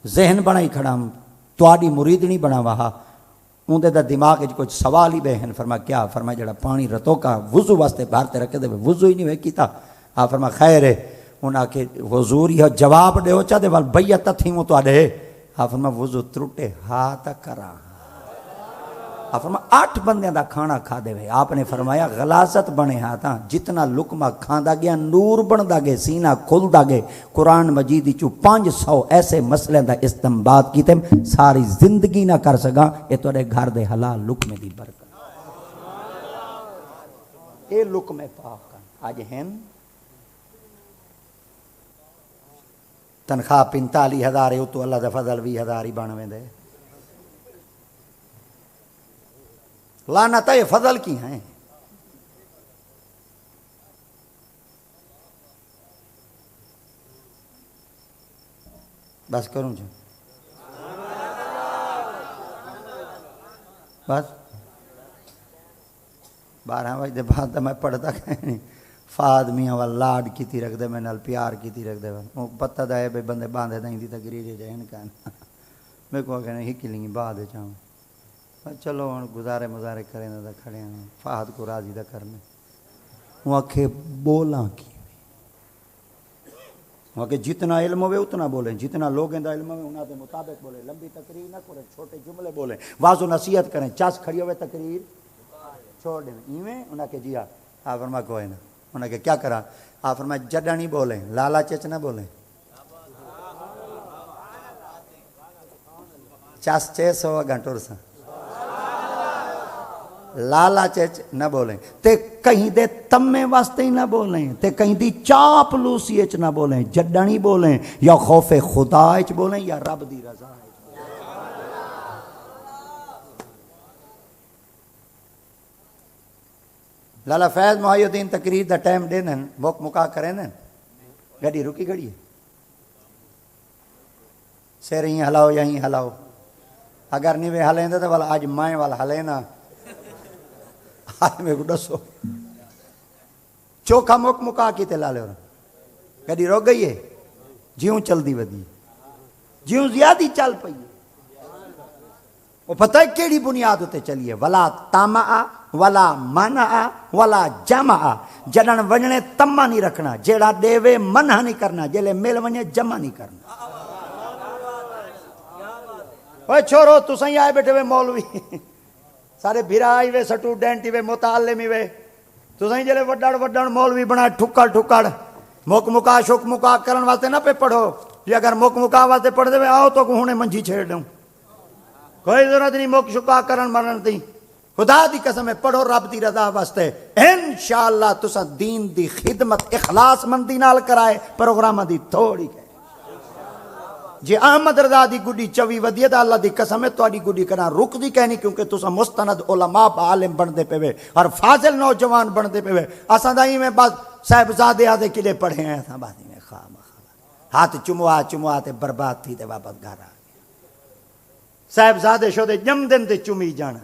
ذہن بنائی کھڑا ہوں تواڈی مرید نہیں بنا وہا اندے دا دماغ وچ کچھ سوال ہی بہن فرما کیا فرما جڑا پانی رتو کا وضو واسطے باہر تے رکھ دے وضو ہی نہیں ہوئے کیتا فرما خیر ہے انہاں کہ حضور یہ جواب دیو چا دے ول بیعت تھیوں تواڈے فرما وضو ترٹے ہا تا کرا فرما 8 بندیاں دا کھانا کھا دے وے آپ نے فرمایا غلاظت بنے ہاں تاں جتنا لقمہ کھاندا گیا نور بندا گے سینہ کھلدا گے قرآن مجید چوں 500 ایسے مسئلے دا استنباط کیتے ساری زندگی نہ کر سکاں یہ تواڈے گھر دے حلال لقمے دی برکت اے لقمے پاک اج ہیں تنخواہ 45,000 ہے تو اللہ دے فضل 20,000 ہی بن ویندے لعنت یہ فضل کی ہیں بس کروں جو بس 12 بجے بعد میں پڑھتا کہیں فاد میاں وال لاڈ کیتی رکھ دے میں نال پیار کیتی رکھ دے وہ پتہ دا ہے بے بندے باندھے دیں دی تقریر جائن کہنا میں کو کہنا ہی کلیں بعد چاہوں چلو ہن گزارے مزارے کریں دا کھڑے ہیں فہد کو راضی دا کرنے وہ آکھے بولاں کی وہ آکھے جتنا علم ہوئے اتنا بولیں جتنا لوگ دا علم ہوئے انہاں دے مطابق بولیں لمبی تقریر نہ کریں چھوٹے جملے بولیں واضح نصیحت کریں چاس کھڑی ہوئے تقریر چھوڑ دیں ایویں انہاں کے جی فرما کوئی نہ انہاں کہ کیا کرا فرما جڈا نہیں بولیں لالا چچ نہ بولیں چاس 600 گھنٹور سا لالا چچ نہ بولیں تے کہیں دے تمے واسطے ہی نہ بولیں تے کہیں دی چاپ لوسی اچ نہ بولیں جڈا نہیں بولیں یا خوف خدا اچ بولیں یا رب دی رضا لالا فیض محی الدین تقریر دا ٹائم دینن وقت مکا کریں گڑی رکی گڑی ہے سیر ہی ہلاؤ یہیں ہلاؤ اگر نہیں وے ہلیں دے تو والا آج مائیں والا ہلیں نا آج میں کو ڈسو چوکھا مک مکا کی تے لالے ہو گڑی روک گئی ہے جیوں چل دی ودی جیوں زیادی چل پئی وہ پتہ ہے کیڑی بنیاد ہوتے چلیے ولا تامع ولا منع ولا جمع جڑن ونجنے تما نہیں رکھنا جیڑا دیوے منع نہیں کرنا جیلے مل ونجے جمع نہیں کرنا اوے چھوڑو تسیں آئے بیٹھے وے مولوی سارے بھیرا آئی وے سٹوڈنٹ وے متعلم وے تسیں جلے وڈڑ مولوی بنا ٹھکڑ مک مکا شک مکا کرن واسطے نہ پہ پڑھو یہ اگر مک مکا واسطے پڑھ دے آؤ تو ہنے منجھی چھیڑ دوں کوئی ضرورت نہیں مک شکا کرن مرن دی خدا دی قسم ہے پڑھو رب دی رضا واسطے انشاءاللہ تسا دین دی خدمت اخلاص مندی نال کرائے پروگرام دی تھوڑی کہ جی احمد رضا دی گڈی چوی ودی دا اللہ دی قسم ہے تواڈی گڈی کنا رک دی کہنی کیونکہ تسا مستند علماء عالم بندے پے وے اور فاضل نوجوان بندے پے وے اساں دائی میں بعد صاحبزادے آدے کلے پڑھے ہیں اساں بعد میں خام ہاتھ چموا تے برباد تھی تے واپس گھر آ صاحبزادے شو دے جم دن تے چمی جانا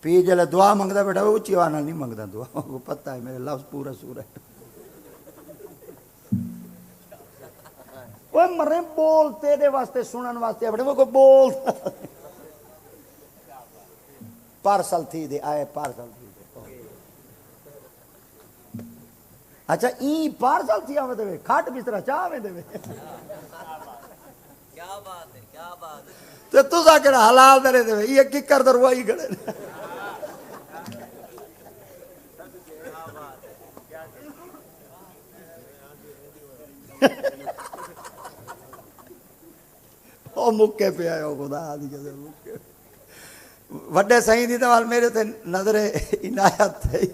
پی جلے دعا منگدا بیٹھا وہ اچھی آواز نہیں منگدا دعا وہ پتہ ہے میرے لفظ پورا سورہ ہے وہ مرے بول تیرے واسطے سنن واسطے بیٹھے وہ کو بول پارسل تھی دے آئے پارسل تھی دے اچھا این پارسل تھی آوے دے کھاٹ بسترا چاہوے دے کیا بات ہے تو سا کہنا حلال دے دے یہ کی کر در وہی گھڑے او مکے پہ آئے ہو خدا دی کہتے مکے وڈے سہی دی تو میرے تے نظر عنایت تھی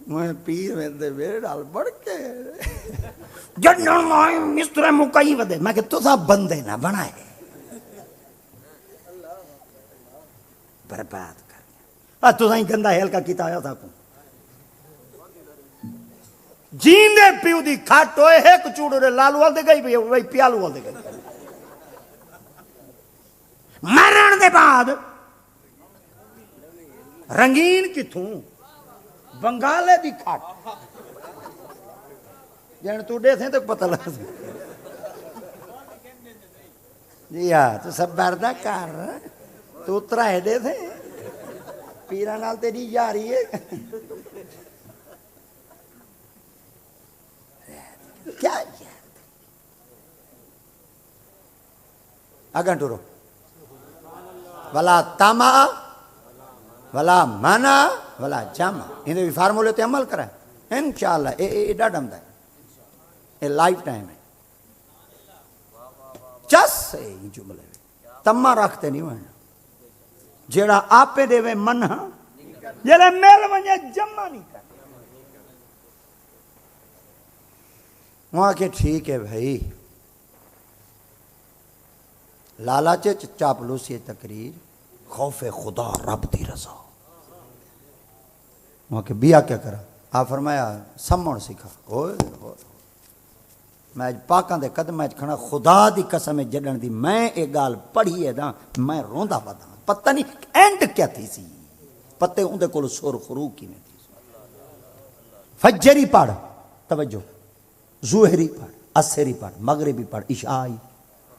میں پیر میں دے میرے ڈال بڑھ کے جنن مائیں مستر مکئی ودے میں کہ تو سا بندے نہ بنائے برباد کر تو سا گندہ ہیل کا کیتا آیا تھا کو جیندے پیو دی کھٹ ہوئے ایک چوڑو رے لالو وال دے گئی بھئی پیالو وال دے گئی مرن دے بعد رنگین کتھوں بنگالے دی کھٹ جن تو دے تھے تو پتہ لگ جی ہاں تو سب بردہ کر تو اترا ہے دے تھے پیرا نال تیری یاری ہے کیا اگن ٹورو ولا تاما ولا مانا ولا جاما ان بھی فارمولے تے عمل کرائیں انشاءاللہ اے ڈاڈم دا اے لائف ٹائم ہے چس ہے یہ جملے تمہ رکھتے نہیں ہوئے جیڑا آپے دے وے منہ جیڑا میل ونجے جمع نہیں کر وہاں کہ ٹھیک ہے بھائی لالچ چاپلوسی تقریر خوف خدا رب دی رضا وہاں کہ بیا کیا کرا آپ فرمایا سمون سکھا ہوئے میں پاکاں دے قدم میں کھنا خدا دی قسم جڑن دی میں ایک گال پڑھی ہے دا میں روندا ودا پتہ نہیں اینڈ کیا تھی سی پتے ہوں دے کولو سور خرو کی میں تھی فجری پڑھ توجہ ظہری پڑھ عصری پڑھ مغربی پڑھ عشائی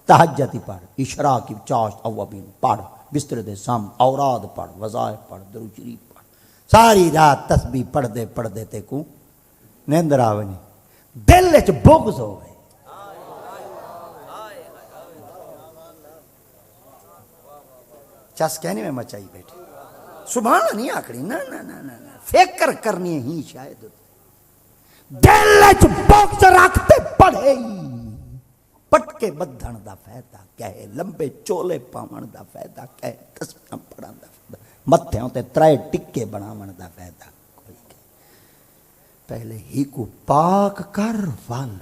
تہجدی پڑھ اشراقی چاشت اوابین پڑھ بستر دے سام اوراد پڑھ وظائف پڑھ درود شریف پڑھ ساری رات تسبیح پڑھ دے تے کو نیندر آونی دل وچ بغض ہوئے چس کہنے میں مچائی بیٹھی سبحان نہیں آکڑی نا نا نا نا فکر کرنی ہی شاید دل وچ بغض رکھتے پڑھے پٹکے بدھن دا فائدہ کہے لمبے چولے پاون دا فائدہ کہے تسبیحاں پڑھن دا فائدہ متھیاں تے ترے ٹکے بناون دا فائدہ کوئی کہ پہلے ہی کو پاک کر ول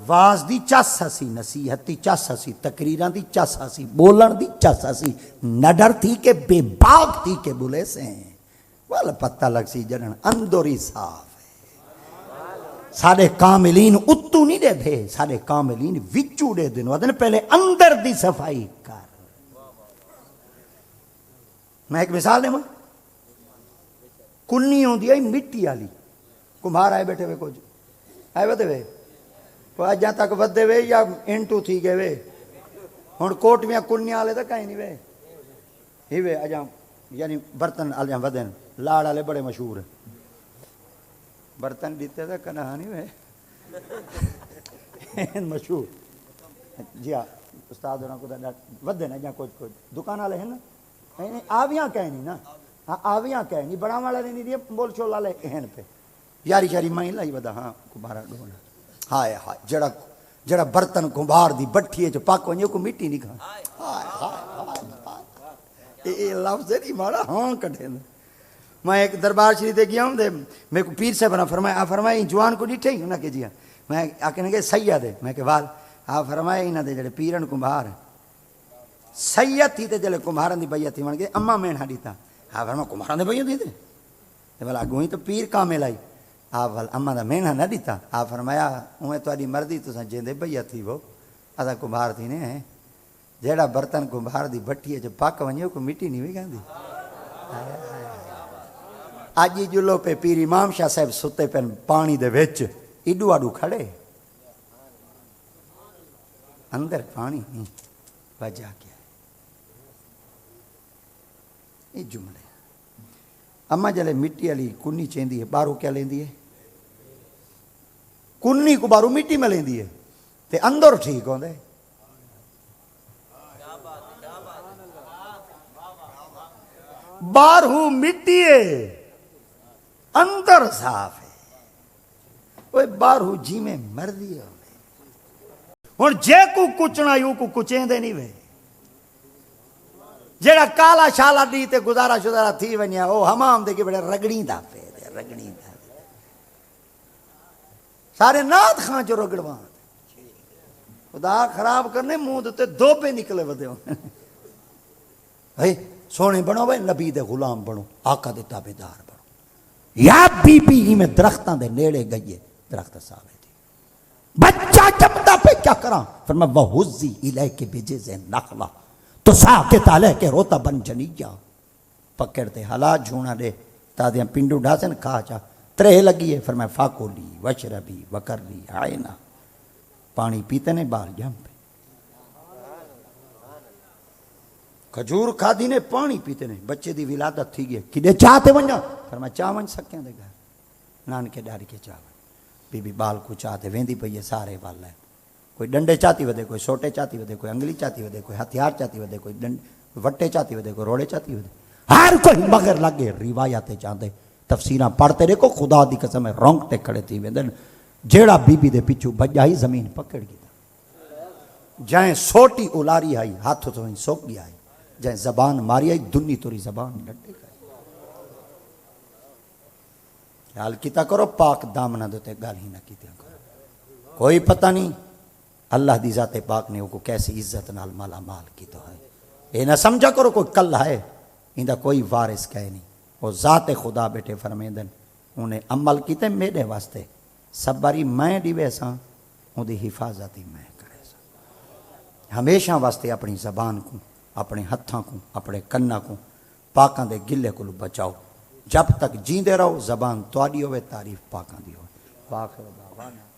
واز دی چس ہسی نصیحت دی چس ہسی تقریراں دی چس ہسی بولن دی چس ہسی نڈر تھی کہ بے باغ تھی کہ بولے سے ول پتہ لگ سی جڑن اندر ہی صاف سارے کاملین اتو نہیں دے دے سارے کاملین وچو دے دن ودن پہلے اندر دی صفائی کر میں ایک مثال دے ماں کنی ہوں دی آئی مٹی آلی کمہار آئے بیٹھے وے کچھ آئے بیٹھے وے وہ آج جہاں تک ودے وے یا انٹو تھی گئے وے ہون کوٹ میں کنی آلے تک کہیں نہیں وے ہی وے آج یعنی برتن آلے جہاں ودن لاڑ آلے بڑے مشہور ہیں برتن دیتے تھے کنہانی میں مشہور جی ہاں استاد ہونا کو ودے نا جہاں کچھ دکان والے ہیں نا آویاں کہنی نا ہاں آویاں کہنی بڑا والا نہیں دیا بول چول والے اہن پہ یاری شاری مائی لائی ودا ہاں کمبارا ڈونا ہائے ہائے جڑا برتن کمبار دی بٹھی ہے جو پاک ونجے کو مٹی نہیں کھا ہائے ہائے اے لفظ نہیں مارا ہاں کٹھے میں ایک دربار شریف دے گیا ہوں دے میں کو پیر سے بنا فرمایا جوان کو ڈیٹھے ہی انہاں کے جی میں آکھنے گئے سید ہے میں کہ وال آپ فرمایا انہاں دے جڑے پیرن کمبار سید تھی تے جڑے کمبارن دی بیعت تھی من کے اما مینھا دیتا آپ فرمایا کمبارن دی بیعت دیتے تے بلا اگوں ہی تو پیر کامل آئی آپ وال اما دا مینھا نہ دیتا آپ فرمایا اوے تہاڈی مرضی تساں جیندے بیعت تھی وہ اساں کمبار تھی نے جیڑا برتن کمبار دی بٹھی ہے پک ونجے کو مٹی نہیں وی گاندی آج ہی جلو پہ پیر امام شاہ صاحب ستے پہ پانی دے وچ ایڈو آڈو کھڑے اندر پانی نہیں وجہ کیا ہے یہ جملے اما جلے مٹی والی کنی چیندی ہے بارو کیا لیندی ہے کنی کو بارو مٹی میں لیندی ہے تے اندر ٹھیک ہوندے بارو مٹی ہے اندر صاف ہے وہ بارہو جی میں مردی ہو اور جے کو کچنا یوں کو کچیں دے نہیں وے جیڑا کالا شالا دی تے گزارا شدارا تھی ونیا او حمام دے کے بڑے رگڑی دا پہ دے رگڑی دا سارے نات خان جو رگڑوان خدا خراب کرنے منہ تے دو پہ نکلے ودے ہوں بھائی سونے بنو بھائی نبی دے غلام بنو آقا دے تابعدار بنو یا بی بی ہی میں درختاں دے نیڑے گئیے درخت ساوے تھی بچہ جمدا پہ کیا کراں فرمایا وَهُزِّي إِلَيْكِ بِجِذْعِ النَّخْلَةِ تُسَاقِطُ عَلَيْكِ رُطَبًا جَنِيًّا پکڑتے حلا جھونا دے تادیاں پنڈو ڈھاسن کھا چا ترے لگیے فرمایا فاکولی وشربی وکرلی عینا پانی پیتے نے بال جم پہ کھجور کھادی نے پانی پیتے نے بچے دی ولادت تھی گئے کدے چاہتے ونجا فرمایا چاہ ون سکیں دے گھر نان کے ڈاری کے چاہ بی بی بال کو چاہتے ویندی پہ یہ سارے بال ہے کوئی ڈنڈے چاہتی ودے کوئی سوٹے چاہتی ودے کوئی انگلی چاہتی ودے کوئی ہتھیار چاہتی ودے کوئی وٹے چاہتی ودے کوئی روڑے چاہتی ودے ہر کوئی مگر لگے روایتیں چاہتے تفسیراں پڑھتے دیکھو خدا دی قسم ہے رونگٹے کھڑے تھی ویندن جیڑا بی بی دے پیچھو بجائی زمین پکڑ گئی جائیں سوٹی اولاری آئی ہاتھ تو ہی سوک گیا آئی جائیں زبان ماری آئی دنی توری زبان لٹے گئی خیال کیتا کرو پاک دامنہ دوتے گال ہی نہ کیتے کرو کوئی پتہ نہیں اللہ دی ذات پاک نے وہ کیسی عزت نال مالا مال کی تو ہے اے نہ سمجھا کرو کوئی کل ہے اندہ کوئی وارث کہے نہیں وہ ذات خدا بیٹے فرمیدن انہیں عمل کیتے میرے واسطے سب باری میں ڈیوے ساں ان دی حفاظتی میں کرے ساں ہمیشہ واسطے اپنی زبان کو اپنے ہتھاں کو اپنے کنہ کو پاکاں دے گلے کو بچاؤ جب تک جیندے رہو زبان توڑی ہوئے تعریف پاکاں دی ہوئے واخر دعوانا